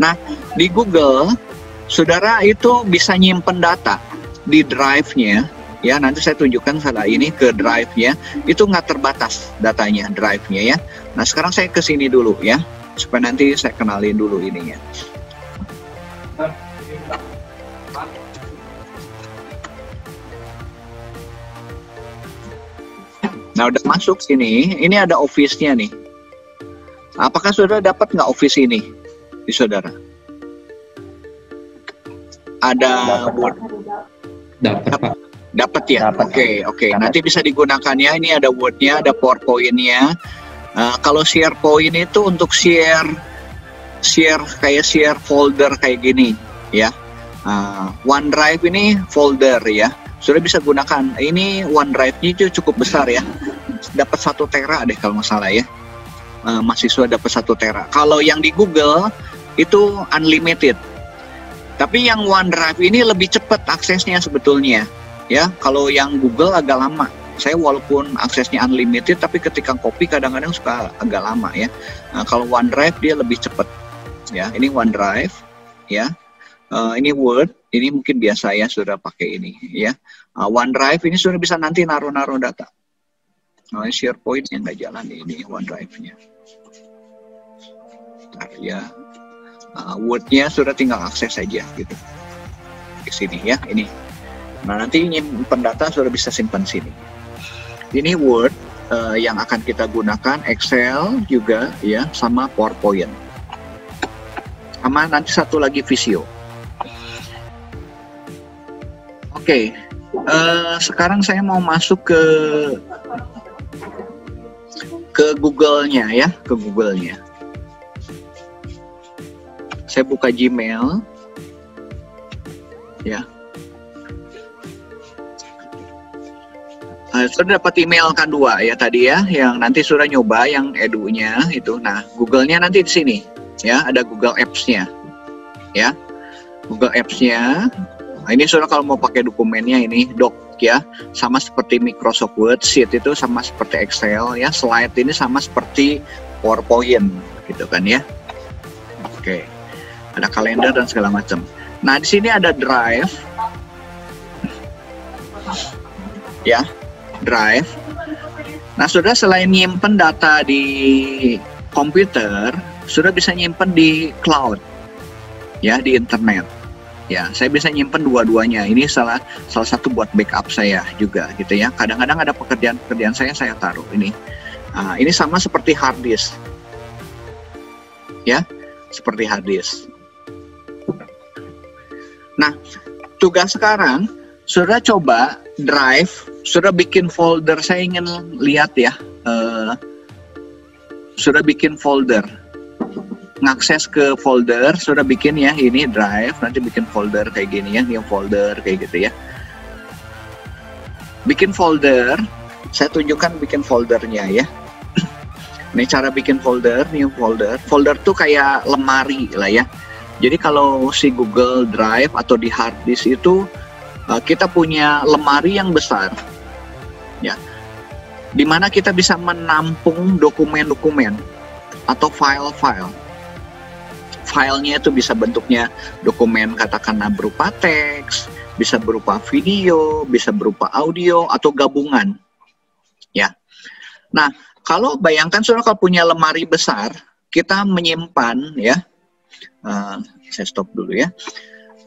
Nah, di Google saudara itu bisa nyimpen data di drive-nya. Ya, nanti saya tunjukkan salah ini ke drive-nya. Itu nggak terbatas datanya, drive-nya ya. Nah, sekarang saya ke sini dulu ya. Supaya nanti saya kenalin dulu ininya. Nah, udah masuk sini. Ini ada Office-nya nih. Apakah saudara dapat nggak Office ini di saudara? Ada Word. Dapat, Pak. Dapat ya? Oke. Nanti bisa digunakan ya. Ini ada Word-nya, ada PowerPoint-nya. Kalau SharePoint itu untuk share folder kayak gini ya. OneDrive ini folder ya. Sudah bisa gunakan. Ini OneDrive-nya itu cukup besar ya. Dapat 1 tera deh kalau nggak salah ya. Mahasiswa dapat 1 tera. Kalau yang di Google itu unlimited. Tapi yang OneDrive ini lebih cepat aksesnya sebetulnya. Ya, kalau yang Google agak lama. Saya walaupun aksesnya unlimited, tapi ketika copy kadang-kadang suka agak lama ya. Nah, kalau OneDrive dia lebih cepat. Ya, ini OneDrive. Ya, ini Word. Ini mungkin biasa ya sudah pakai ini. Ya, OneDrive ini sudah bisa nanti naruh-naruh data. Nah, SharePoint yang nggak jalan ini OneDrive-nya. Nah, ya, Word-nya sudah tinggal akses saja gitu. Di sini ya, ini. Nah, nanti nyimpen data sudah bisa simpan sini. Ini Word yang akan kita gunakan, Excel juga ya, sama PowerPoint. Sama nanti satu lagi Visio. Oke, sekarang saya mau masuk ke Google-nya ya, ke Google-nya. Saya buka Gmail. Ya. Sudah dapat email kan 2 ya tadi ya, yang nanti sudah nyoba yang edunya itu. Nah, Google-nya nanti di sini ya, ada Google Apps-nya. Ya. Google Apps-nya. Nah, ini sudah kalau mau pakai dokumennya ini doc ya, sama seperti Microsoft Word, Sheet itu sama seperti Excel ya, slide ini sama seperti PowerPoint gitu kan ya. Oke. Ada kalender dan segala macam. Nah, di sini ada Drive. Ya. Drive. Nah, sudah selain nyimpen data di komputer, sudah bisa nyimpen di cloud, ya, di internet. Ya, saya bisa nyimpen dua-duanya. Ini salah satu buat backup saya juga, gitu ya. Kadang-kadang ada pekerjaan saya taruh ini. Ini sama seperti hard disk, ya, seperti hard disk. Nah, tugas sekarang sudah coba Drive, sudah bikin folder. Saya ingin lihat ya, sudah bikin folder, ngakses ke folder, sudah bikin ya, ini Drive, nanti bikin folder kayak gini ya, yang folder kayak gitu ya. Bikin folder, saya tunjukkan bikin foldernya ya. Ini cara bikin folder, new folder. Folder tuh kayak lemari lah ya. Jadi kalau si Google Drive atau di hard disk itu kita punya lemari yang besar, ya, di mana kita bisa menampung dokumen-dokumen atau file-file. Filenya itu bisa bentuknya dokumen katakanlah berupa teks, bisa berupa video, bisa berupa audio atau gabungan, ya. Nah, kalau bayangkan saudara kalau punya lemari besar, kita menyimpan, ya. Saya stop dulu ya.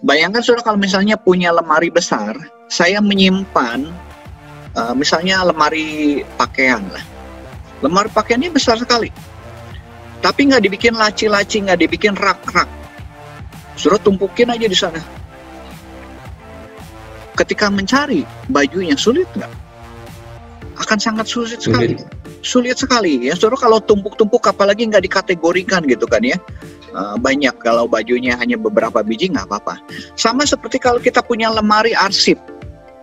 Bayangkan saudara kalau misalnya punya lemari besar, saya menyimpan misalnya lemari pakaian lah. Lemari pakaiannya besar sekali, tapi nggak dibikin laci-laci, nggak dibikin rak-rak. Saudara tumpukin aja di sana. Ketika mencari bajunya sulit nggak? Akan sangat sulit sekali. Sulit sekali ya, saudara kalau tumpuk-tumpuk apalagi nggak dikategorikan gitu kan ya. Banyak, kalau bajunya hanya beberapa biji nggak apa-apa. Sama seperti kalau kita punya lemari arsip,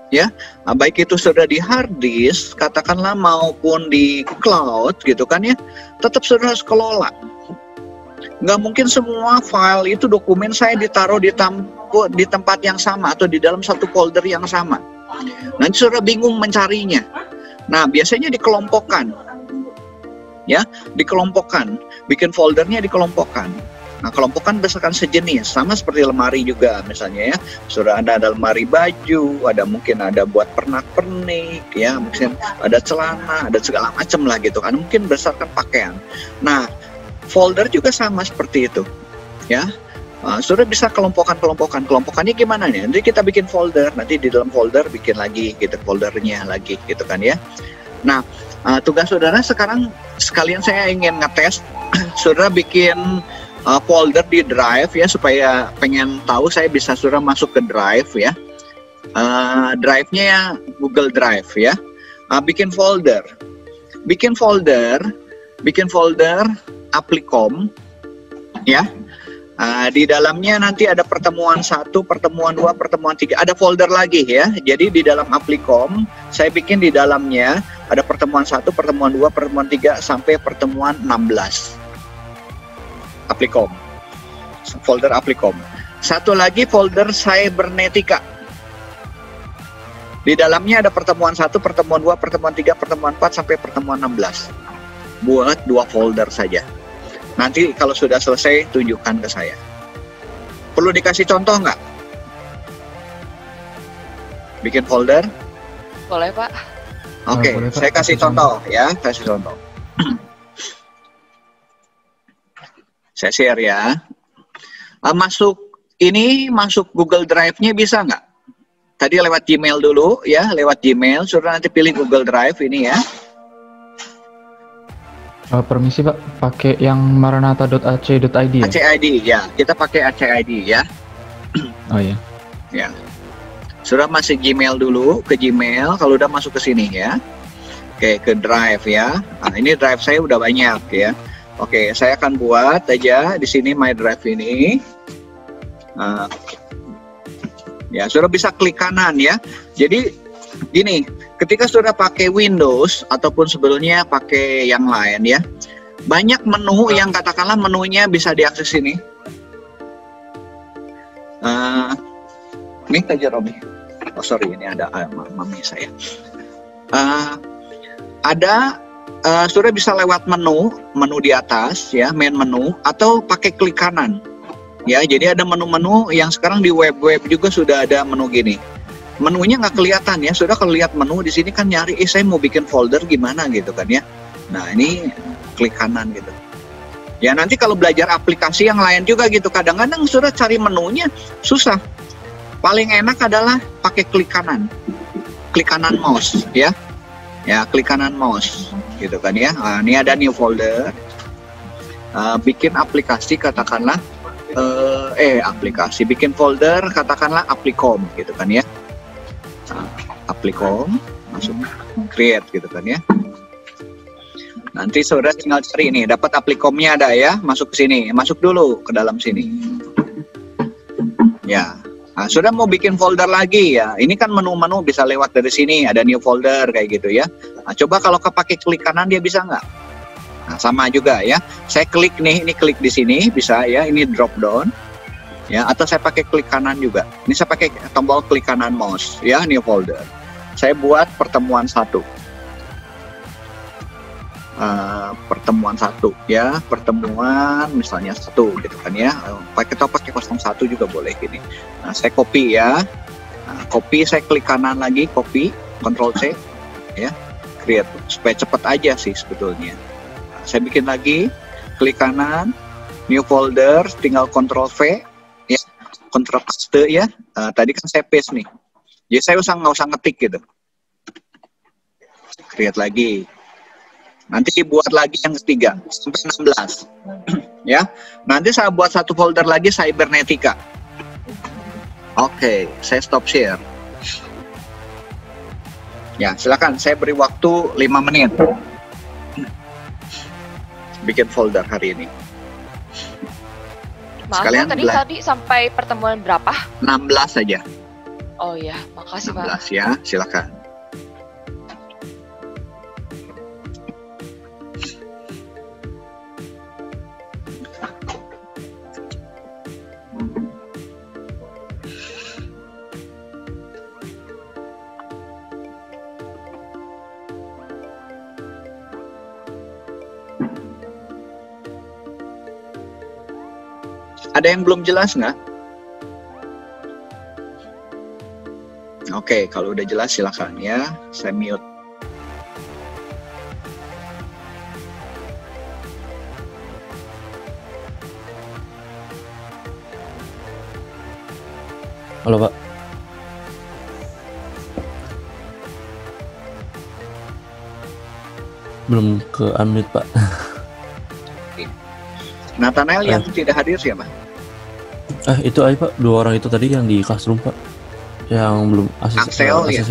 ya, baik itu sudah di hard disk, katakanlah maupun di cloud, gitu kan ya, tetap saudara harus kelola. Nggak mungkin semua file itu dokumen saya ditaruh di tempat yang sama atau di dalam satu folder yang sama. Nanti saudara bingung mencarinya. Nah, biasanya dikelompokkan, ya, dikelompokkan, bikin foldernya dikelompokkan. Nah, kelompokkan berdasarkan sejenis, sama seperti lemari juga misalnya ya. Sudah ada lemari baju, ada mungkin ada buat pernak-pernik, ya, mungkin ada celana, ada segala macam lah gitu kan. Mungkin berdasarkan pakaian. Nah, folder juga sama seperti itu, ya. Sudah bisa kelompokannya gimana nih? Nanti kita bikin folder, nanti di dalam folder bikin lagi gitu foldernya lagi gitu kan ya. Nah, tugas saudara sekarang sekalian saya ingin ngetes, saudara bikin folder di Drive ya, supaya pengen tahu saya bisa saudara masuk ke Drive ya. Drive-nya ya Google Drive ya. Bikin folder Aplicom ya. Di dalamnya nanti ada pertemuan 1, pertemuan 2, pertemuan 3, ada folder lagi ya. Jadi di dalam Aplicom saya bikin di dalamnya ada pertemuan 1, pertemuan 2, pertemuan 3 sampai pertemuan 16. Aplicom, folder Aplicom. Satu lagi folder Cybernetica. Di dalamnya ada pertemuan 1, pertemuan 2, pertemuan 3, pertemuan 4 sampai pertemuan 16. Buat 2 folder saja. Nanti kalau sudah selesai tunjukkan ke saya. Perlu dikasih contoh nggak? Bikin folder? Boleh, Pak. Oke, saya kasih contoh ya, kasih contoh. Saya share ya. Masuk Google Drive-nya bisa nggak? Tadi lewat Gmail dulu ya, lewat Gmail. Sudah nanti pilih Google Drive ini ya. Permisi Pak, pakai yang maranatha.ac.id ya? AC.id ya, kita pakai AC.id ya. Oh iya. Ya. Sudah masuk Gmail dulu, ke Gmail. Kalau udah masuk ke sini ya. Oke, ke Drive ya. Nah, ini Drive saya udah banyak ya. Oke, saya akan buat aja di sini My Drive ini. Ya, sudah bisa klik kanan ya. Jadi gini, ketika sudah pakai Windows ataupun sebelumnya pakai yang lain ya, banyak menu yang katakanlah menunya bisa diakses ini. Ini aja Robi. Oh sorry, ini ada mami saya. Sudah bisa lewat menu di atas ya, main menu, atau pakai klik kanan ya. Jadi ada menu-menu yang sekarang di web juga sudah ada menu gini. Menunya nggak kelihatan ya. Sudah kalau lihat menu di sini kan nyari, saya mau bikin folder gimana gitu kan ya. Nah ini klik kanan gitu. Ya nanti kalau belajar aplikasi yang lain juga gitu, kadang-kadang sudah cari menunya susah. Paling enak adalah pakai klik kanan mouse ya. Ya klik kanan mouse gitu kan ya. Nah, ini ada new folder. Bikin aplikasi katakanlah bikin folder katakanlah Aplicom gitu kan ya. Aplicom, masuk create gitu kan ya. Nanti saudara tinggal cari ini, dapat Applicomnya ada ya, masuk ke sini, masuk dulu ke dalam sini. Ya, nah, sudah mau bikin folder lagi ya. Ini kan menu-menu bisa lewat dari sini, ada new folder kayak gitu ya. Nah, coba kalau pakai klik kanan dia bisa nggak? Nah, sama juga ya. Saya klik nih, ini klik di sini bisa ya. Ini drop down. Ya, atau saya pakai klik kanan juga. Ini saya pakai tombol klik kanan mouse, ya, new folder. Saya buat pertemuan 1. Pertemuan 1, ya, pertemuan misalnya 1 gitu kan ya. Pakai 01 juga boleh gini. Nah, saya copy ya. Nah, copy, saya klik kanan lagi, copy, Ctrl C, ya, create supaya cepat aja sih sebetulnya. Nah, saya bikin lagi, klik kanan, new folder, tinggal Ctrl V. Ya, Ctrl paste ya. Tadi kan saya paste nih. Jadi saya nggak usah ngetik gitu. Create lagi. Nanti dibuat lagi yang ketiga sampai 16. Ya. Nanti saya buat satu folder lagi Cybernetica. Oke, saya stop share. Ya, silakan saya beri waktu 5 menit. Bikin folder hari ini. Maaf, sekalian tadi sampai pertemuan berapa? 16 saja. Oh ya, makasih 16 Pak. ya, silakan. Ada yang belum jelas nggak? Oke, kalau udah jelas silakan ya. Saya mute. Halo Pak. Belum ke unmute Pak. Nathanael yang tidak hadir siapa? Itu aja Pak, 2 orang itu tadi yang di classroom Pak, yang belum Axel ya?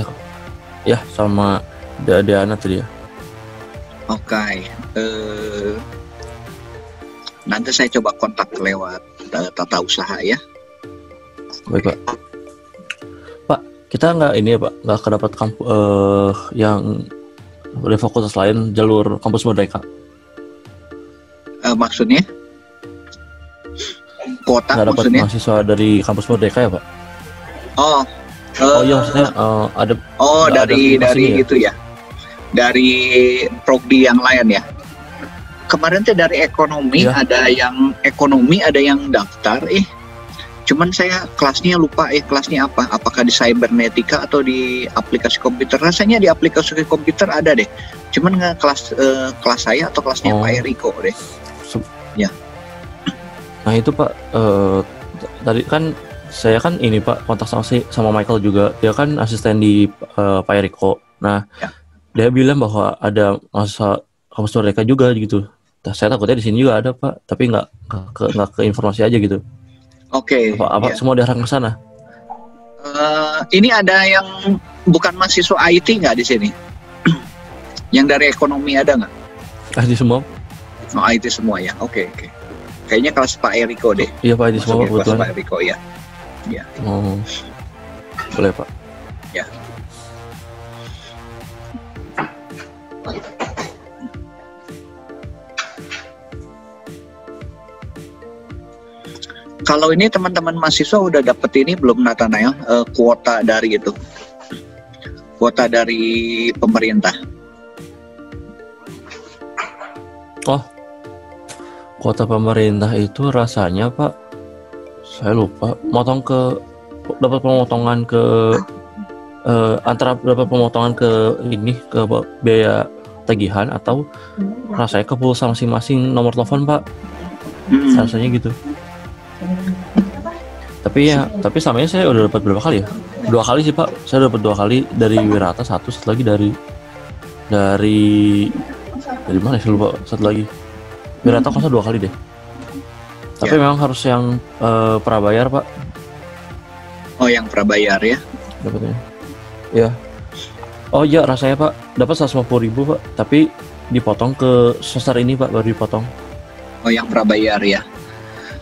Ya, sama Diana tadi ya. Oke, nanti saya coba kontak lewat tata usaha ya. Baik Pak. Pak, kita nggak ini ya Pak, nggak kedapat yang dari fakultas lain jalur kampus Merdeka. Maksudnya? Kuota nggak dapat maksudnya? mahasiswa dari kampus Merdeka ya Pak? Oh iya maksudnya ada. Dari ya? gitu ya? Dari prodi yang lain ya? Kemarin tuh dari ekonomi ya. Ada yang daftar. Cuman saya kelasnya lupa kelasnya apa? Apakah di Cybernetica atau di aplikasi komputer? Rasanya di aplikasi komputer ada deh. Cuman nggak kelas saya atau kelasnya Pak Eriko deh. Ya. Nah itu Pak, tadi kan saya kan ini Pak kontak sama Michael juga, dia kan asisten di Pak Eriko. Nah ya. Dia bilang bahwa ada masa kampus Merdeka juga gitu. Nah, saya takutnya di sini juga ada Pak, tapi nggak ke informasi aja gitu. Oke. Apa ya. Semua diarahkan ke sana? Ini ada yang bukan mahasiswa IT nggak di sini? Yang dari ekonomi ada nggak? IT semua. Oh, IT semua ya. Oke. Kayaknya kelas Pak Eriko deh. Iya Pak, IT semua kelas Pak Eriko ya. Ya. Oh, boleh Pak. Ya. Kalau ini teman-teman mahasiswa udah dapet ini belum Nathanael, kuota dari itu, kuota dari pemerintah. Oh, kuota pemerintah itu rasanya Pak, saya lupa. Dapat pemotongan ke antara dapat pemotongan ke ini ke biaya tagihan atau rasanya ke pulsa masing-masing nomor telepon Pak. Rasanya gitu. Tapi samanya saya udah dapat berapa kali ya? 2 kali sih Pak. Saya dapat 2 kali dari Wirata, satu lagi dari mana sih lupa, satu lagi. Wirata kosnya 2 kali deh. Tapi memang harus yang prabayar Pak. Oh, yang prabayar ya? Dapatnya. Ya. Oh iya rasanya Pak, dapat 150.000 Pak, tapi dipotong ke semester ini Pak, baru dipotong. Oh, yang prabayar ya.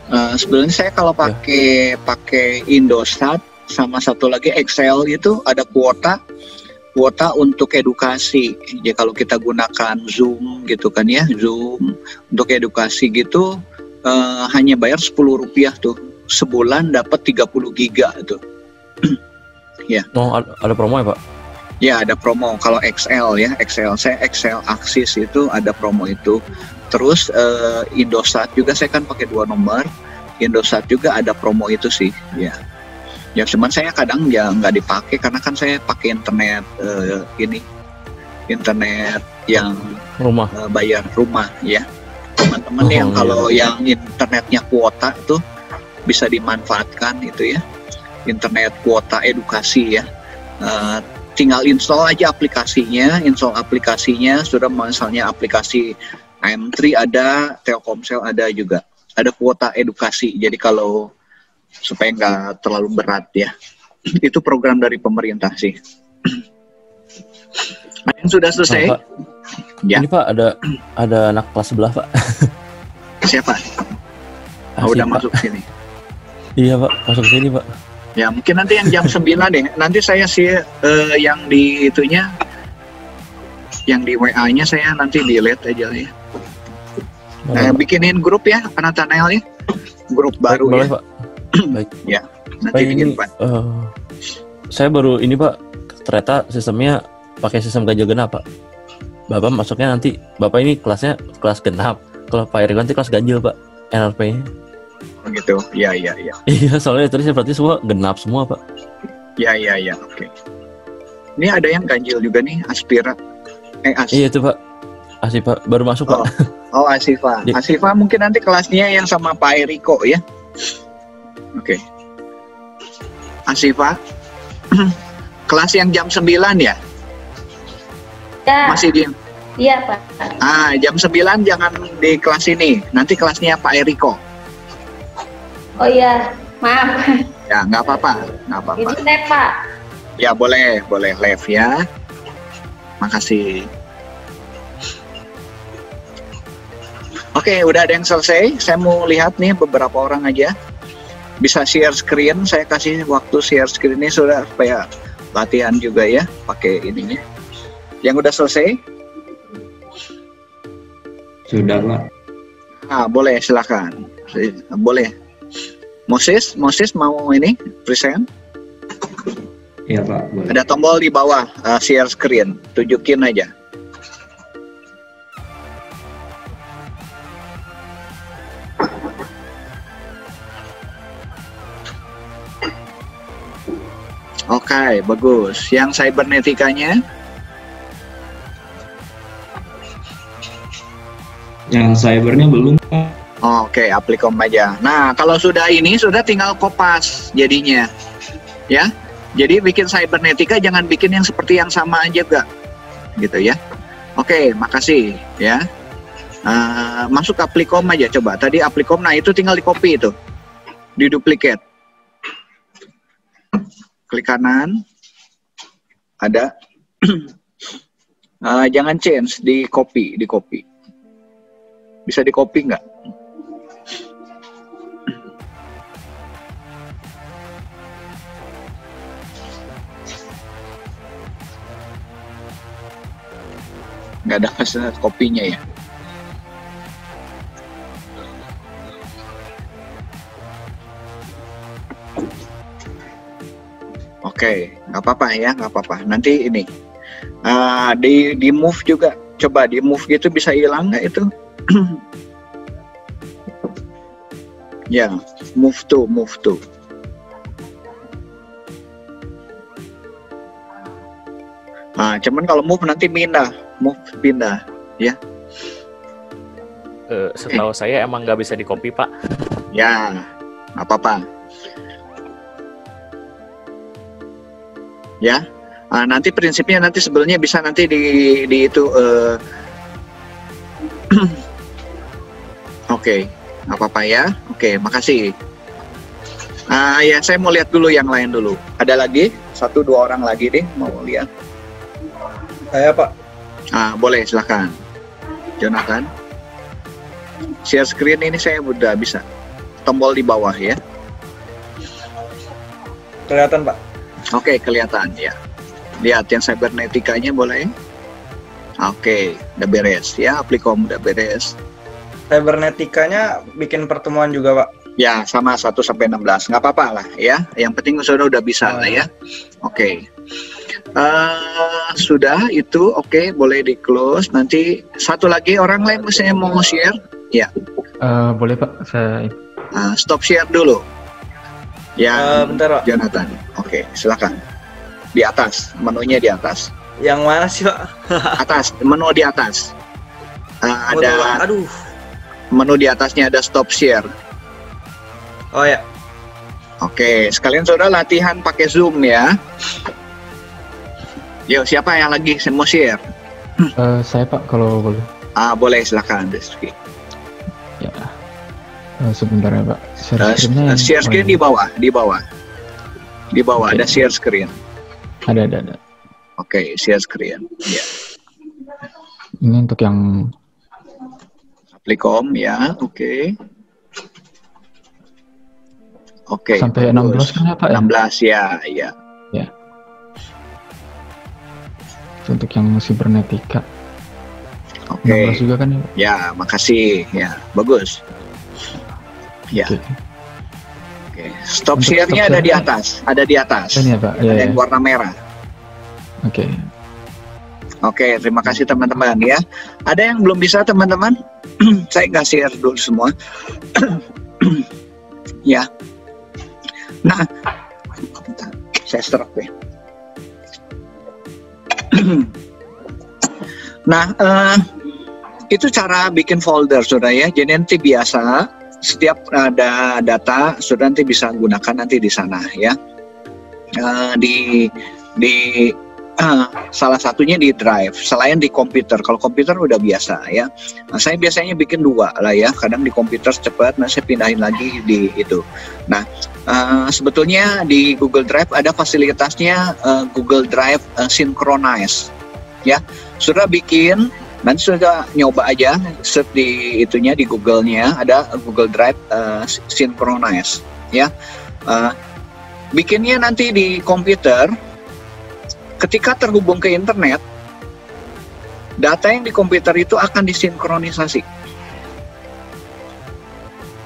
Sebenarnya saya kalau pakai Indosat sama satu lagi Excel itu ada kuota untuk edukasi. Jadi kalau kita gunakan Zoom gitu kan ya, Zoom untuk edukasi gitu hanya bayar Rp10 tuh sebulan dapat 30 giga itu. Ya. Oh, ada promo ya, Pak? Ya, ada promo. Kalau XL ya, saya XL Axis itu ada promo itu. Terus Indosat juga saya kan pakai 2 nomor. Indosat juga ada promo itu sih, ya. Ya cuman saya kadang ya nggak dipakai karena kan saya pakai internet internet yang rumah, bayar rumah ya. Teman-teman yang kalau yang internetnya kuota itu bisa dimanfaatkan itu ya. Internet kuota edukasi ya. Tinggal install aja aplikasinya, sudah misalnya aplikasi AM3 ada, Telkomsel ada juga. Ada kuota edukasi, jadi kalau supaya nggak terlalu berat ya. Itu program dari pemerintah sih. Yang sudah selesai? Pak, ya. Ini Pak ada anak kelas sebelah Pak. Siapa? Udah Pak masuk sini. Iya Pak, masuk sini Pak. Ya mungkin nanti yang jam 9 deh. Nanti saya sih yang di itunya, yang di WA-nya saya nanti delete aja ya. Bikinin grup ya, Nathanael ya. Grup baru boleh, ya. Pak. Baik. Ya, nanti bikin Pak. Saya baru ini Pak, ternyata sistemnya pakai sistem ganjil genap Pak. Bapak masuknya nanti, Bapak ini kelasnya kelas genap. Kalau Pak Erik nanti kelas ganjil Pak, NLP-nya. Oh gitu, iya. Iya, soalnya terus berarti semua genap semua Pak. Iya, oke. Ini ada yang ganjil juga nih, Aspira. Iya itu Pak. Asifa baru masuk Pak. Oh Asifa. Asifa mungkin nanti kelasnya yang sama Pak Eriko ya. Oke. Asifa. Kelas yang jam 9 ya? Ya. Masih di? Iya Pak. Jam 9 jangan di kelas ini. Nanti kelasnya Pak Eriko. Oh iya, maaf. Ya nggak apa-apa. Ini live Pak. Ya boleh live ya. Makasih. Oke, udah ada yang selesai. Saya mau lihat nih beberapa orang aja. Bisa share screen. Saya kasih waktu share screen ini sudah supaya latihan juga ya. Pakai ininya. Yang udah selesai? Sudah Pak. Boleh silakan. Boleh. Moses mau ini present? Iya Pak. Boleh. Ada tombol di bawah share screen. Tunjukin aja. Oke, bagus. Yang cybernetikanya? Yang cybernya belum. Oke, Aplikom aja. Nah, kalau sudah ini, sudah tinggal kopas jadinya. Ya, jadi bikin cybernetika jangan bikin yang seperti yang sama aja, gak? Gitu ya. Oke, makasih ya. Masuk Aplikom aja coba. Tadi Aplikom, nah itu tinggal di copy itu. Di duplicate. Klik kanan, ada, jangan change, di copy, bisa di copy nggak? Nggak ada masalah kopinya ya. Oke, nggak apa-apa ya, nggak apa-apa. Nanti ini di move juga, coba di move gitu bisa hilang nggak itu? Ya, move to. Cuman kalau move nanti pindah ya. Setahu saya emang nggak bisa di copy Pak. Ya, nggak apa-apa. Ya, nanti prinsipnya nanti sebenarnya bisa nanti di itu. Oke, apa-apa ya. Oke, makasih. Ya saya mau lihat dulu yang lain dulu. Ada lagi 1-2 orang lagi deh mau lihat. Saya Pak. Boleh silakan. Jonathan. Share screen ini saya udah bisa. Tombol di bawah ya. Kelihatan Pak. Oke, kelihatan ya. Lihat yang cybernetikanya boleh. Oke, udah beres ya. Aplikom udah beres. Cybernetikanya bikin pertemuan juga Pak. Ya, sama 1 sampai 16. Nggak apa-apa lah ya. Yang penting saudara udah bisa lah ya. Oke. Sudah itu oke, boleh di close. Nanti satu lagi orang lain misalnya mau share. Ya. Boleh Pak, saya stop share dulu. Ya, bentar Pak. Jonathan. Oke, silakan. Di atas, menunya di atas. Yang mana sih Pak? Atas, menu di atas. Ada. Aduh. Menu di atasnya ada stop share. Oh ya. Oke, sekalian saudara latihan pakai Zoom ya. Yo, siapa yang lagi mau share? Saya Pak, kalau boleh. Boleh, silakan Rizky. Ya. Sebentar ya Pak. Share screen di bawah. Di bawah ada share screen. Ada. Oke, share screen. Ya. Ini untuk yang Aplicom ya, oke. Oke. Sampai bagus. 16 kan ya Pak? 16 ya. Ya. Untuk yang Cybernetica. Oke. 16 juga kan ya? Ya, makasih. Ya, bagus. Ya. Oke. Stop share-nya ada di atas. Ada di atas. Ini ya Pak. Ada yang warna merah. Oke. Oke, terima kasih teman-teman ya. Ada yang belum bisa teman-teman? Saya nggak share dulu semua. Ya. Nah, saya stroke ya. Nah, itu cara bikin folder, saudara ya. Jadi nanti biasa setiap ada data, saudara nanti bisa gunakan nanti di sana ya. Salah satunya di drive, selain di komputer. Kalau komputer udah biasa ya. Nah, saya biasanya bikin 2 lah ya. Kadang di komputer cepat, nah saya pindahin lagi di itu. Nah, sebetulnya di Google Drive ada fasilitasnya Google Drive Synchronize. Ya, sudah bikin, nanti sudah nyoba aja, search di itunya di Google-nya ada Google Drive Synchronize. Ya, bikinnya nanti di komputer. Ketika terhubung ke internet, data yang di komputer itu akan disinkronisasi.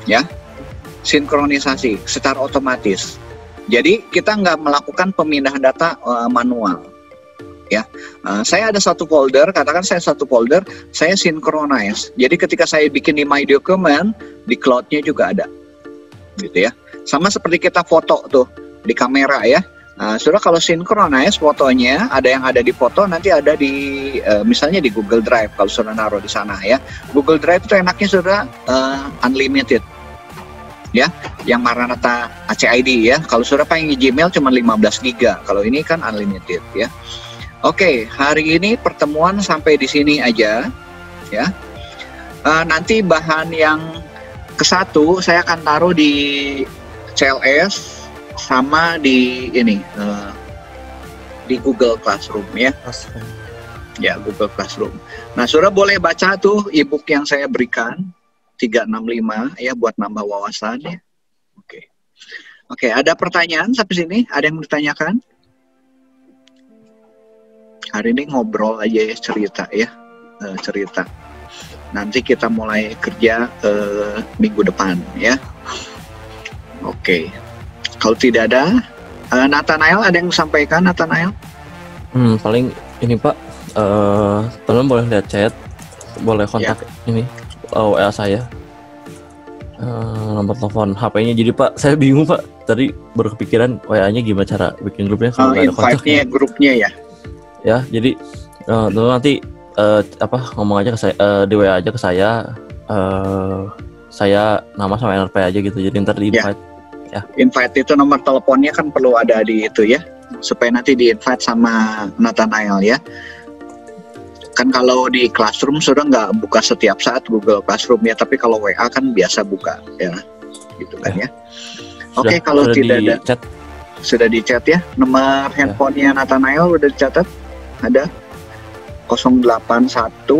Ya, sinkronisasi secara otomatis. Jadi kita nggak melakukan pemindahan data manual. Ya, saya ada satu folder, katakan saya satu folder, saya synchronize. Jadi ketika saya bikin di My Document, di cloud-nya juga ada, gitu ya. Sama seperti kita foto tuh di kamera ya. Saudara kalau synchronize fotonya, ada yang ada di foto, nanti ada di misalnya di Google Drive kalau saudara naruh di sana ya. Google Drive itu enaknya saudara unlimited, ya, yang Maranatha ACID ya. Kalau saudara pengen Gmail cuma 15 GB, kalau ini kan unlimited ya. Oke, hari ini pertemuan sampai di sini aja ya. Nanti bahan yang ke-1 saya akan taruh di CLS sama di ini di Google Classroom ya. Ya, Google Classroom. Nah, saudara boleh baca tuh e-book yang saya berikan 365 ya buat nambah wawasan ya. Oke, ada pertanyaan sampai sini? Ada yang mau ditanyakan? Hari ini ngobrol aja ya, cerita ya, cerita. Nanti kita mulai kerja minggu depan ya. Oke. Kalau tidak ada, Nathanael ada yang sampaikan, Nathanael? Paling ini Pak, teman boleh lihat chat, boleh kontak ini WA saya, nomor telepon, HP-nya. Jadi Pak, saya bingung Pak, tadi baru kepikiran WA-nya gimana cara bikin grupnya kalau nggak ada kontaknya. Grupnya ya? Ya, jadi nanti ngomong aja ke saya, di WA aja ke saya nama sama NRP aja gitu, jadi ntar di invite. Ya. Invite itu nomor teleponnya kan perlu ada di itu ya, supaya nanti di invite sama Nathanael ya. Kan kalau di Classroom sudah nggak buka setiap saat Google Classroom ya, tapi kalau WA kan biasa buka ya, gitu kan ya. Oke, kalau tidak ada chat. Sudah di chat ya. Nomor handphonenya Nathanael udah dicatat, ada 081 1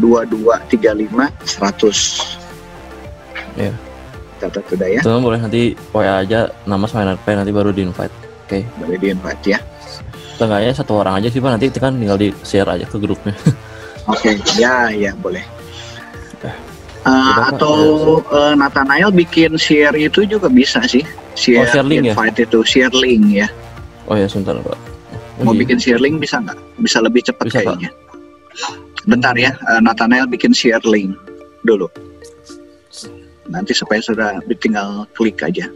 2235 100. Ya. Catat sudah ya. Teman boleh nanti WA aja nama sama NRP, nanti baru di invite. Oke. Baru di invite ya. Setengahnya 1 orang aja sih Pak, nanti kan tinggal di share aja ke grupnya. Oke, ya boleh. Atau Nathanael bikin share itu juga bisa sih. Share link invite ya? Itu share link ya. Oh ya, sebentar Pak. Mau bikin share link bisa nggak? Bisa lebih cepat kayaknya. Bentar ya, Nathanael bikin share link dulu. Nanti supaya sudah tinggal klik aja.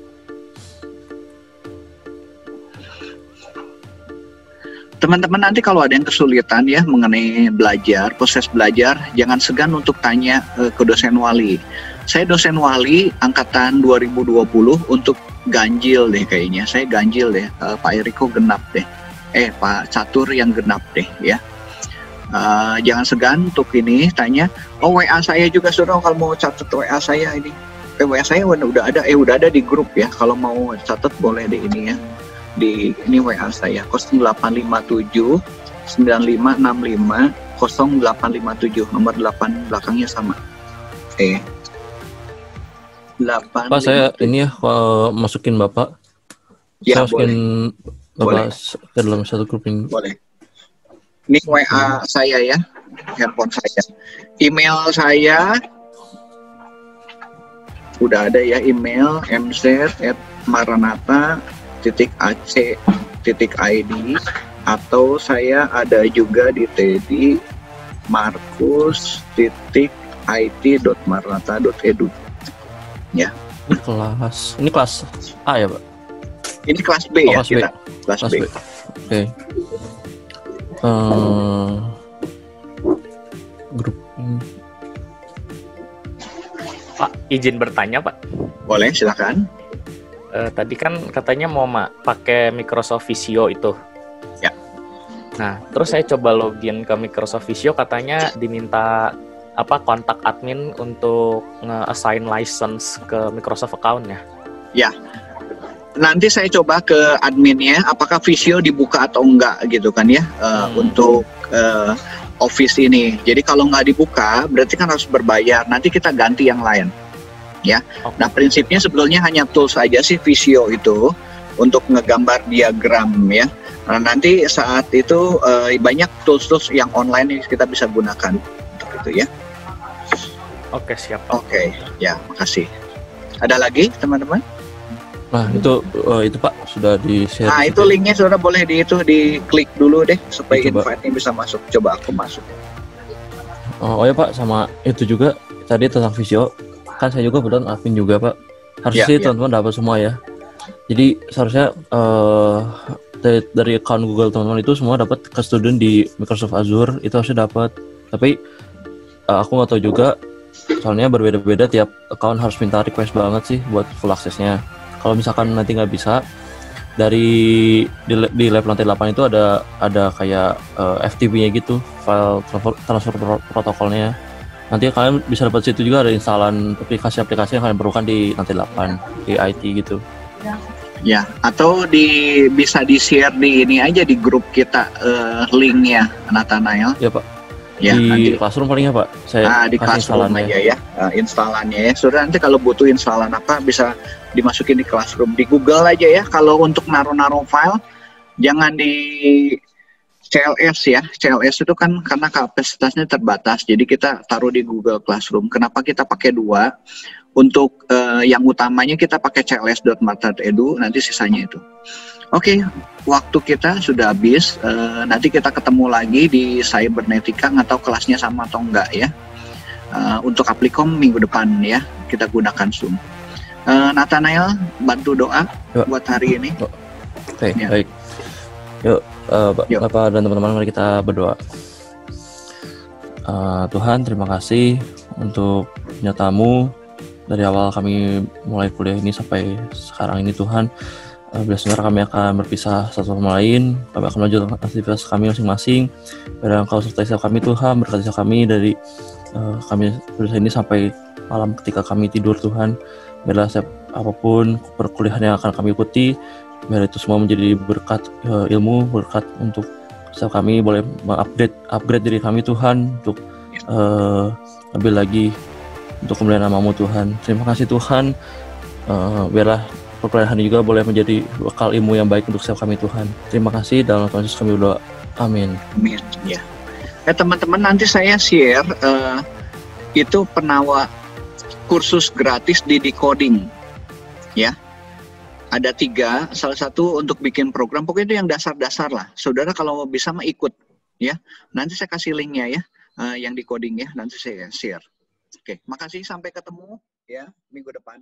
Teman-teman nanti kalau ada yang kesulitan ya mengenai belajar, proses belajar, jangan segan untuk tanya ke dosen wali. Saya dosen wali angkatan 2020 untuk ganjil deh kayaknya. Saya ganjil deh, Pak Eriko genap deh. Pak Catur yang genap deh ya. Jangan segan untuk ini tanya. Oh, WA saya juga sudah, kalau mau catat WA saya ini. WA saya udah ada di grup ya. Kalau mau catat boleh di ini ya. Di ini WA saya 0857 9565 0857, nomor 8 belakangnya sama. 8. Pak, saya ini ya masukin Bapak. Ya, saya masukin boleh. Bapak ke dalam satu grup ini. Boleh. Ini WA saya ya, handphone saya. Email saya udah ada ya, email mz@maranatha.ac.id, atau saya ada juga di Teddy markus.it.maranatha.edu ya. Ini kelas A ya Pak? Ini kelas B ya, kelas B. Kelas B. Oke. Grup Pak, izin bertanya Pak. Boleh, silakan. Tadi kan katanya mau pakai Microsoft Visio itu. Ya. Nah, terus saya coba login ke Microsoft Visio, katanya diminta kontak admin untuk nge-assign license ke Microsoft account-nya. Ya. Nanti saya coba ke adminnya apakah Visio dibuka atau enggak gitu kan ya, untuk Office ini. Jadi kalau nggak dibuka berarti kan harus berbayar. Nanti kita ganti yang lain. Ya. Nah, prinsipnya sebetulnya hanya tools saja sih Visio itu untuk ngegambar diagram ya. Nah, nanti saat itu banyak tools-tools yang online yang kita bisa gunakan untuk itu ya. Oke, siap. Oke, ya, makasih. Ada lagi teman-teman? Nah, itu Pak sudah di-share. Nah, itu linknya sudah boleh diklik dulu deh supaya invite-nya bisa masuk. Coba aku masuk. Oh ya Pak, sama itu juga tadi tentang Visio. Kan saya juga kebetulan admin juga Pak. Harusnya sih teman-teman dapat semua ya. Jadi seharusnya dari account Google teman-teman itu semua dapat ke student di Microsoft Azure itu harusnya dapat. Tapi aku nggak tahu juga, soalnya berbeda-beda tiap account harus minta request banget sih buat full accessnya. Kalau misalkan nanti nggak bisa, di lab lantai 8 itu ada kayak FTP-nya gitu, file transfer protokolnya. Nanti kalian bisa dapat situ juga ada instalan aplikasi-aplikasi yang kalian perlukan di lantai 8 di IT gitu. Ya, atau bisa di-share di ini aja di grup kita linknya, Nathanael. Ya Pak. Ya, di nanti Classroom paling ya Pak. Saya di Classroom aja ya, instalannya ya. Sudah, nanti kalau butuh instalan apa bisa dimasukin di Classroom. Di Google aja ya. Kalau untuk naruh file jangan di CLS ya. CLS itu kan karena kapasitasnya terbatas, jadi kita taruh di Google Classroom. Kenapa kita pakai 2? Untuk yang utamanya kita pakai cls.maranatha.edu, nanti sisanya itu. Oke, waktu kita sudah habis. Nanti kita ketemu lagi di Cybernetika, nggak tahu kelasnya sama atau enggak ya. Untuk Applikom minggu depan ya, kita gunakan Zoom. Nathanael, bantu doa buat hari ini. Oke, baik. Yuk, Bapak dan teman-teman, mari kita berdoa. Tuhan, terima kasih untuk penyertamu dari awal kami mulai kuliah ini sampai sekarang ini Tuhan. Bila sebentar kami akan berpisah satu sama lain, kami akan melanjutkan aktivitas kami masing-masing. Biarlah Engkau sertai setiap kami Tuhan, berkati setiap kami dari kami berusaha ini sampai malam ketika kami tidur Tuhan. Biarlah setiap apapun perkuliahan yang akan kami ikuti, biar itu semua menjadi berkat ilmu, berkat untuk setiap kami boleh upgrade diri kami Tuhan untuk lebih lagi untuk kemuliaan nama-Mu Tuhan. Terima kasih Tuhan. Biarlah perkuliahan juga boleh menjadi bekal ilmu yang baik untuk setiap kami Tuhan. Terima kasih, dalam nama Yesus kami berdoa. Amin. Amin. Ya. Teman-teman, nanti saya share itu kursus gratis di decoding, ya. Ada 3, salah satu untuk bikin program, pokoknya itu yang dasar-dasar lah. Saudara kalau bisa mah ikut, ya. Nanti saya kasih linknya ya, yang decoding ya, nanti saya share. Oke, makasih, sampai ketemu ya minggu depan.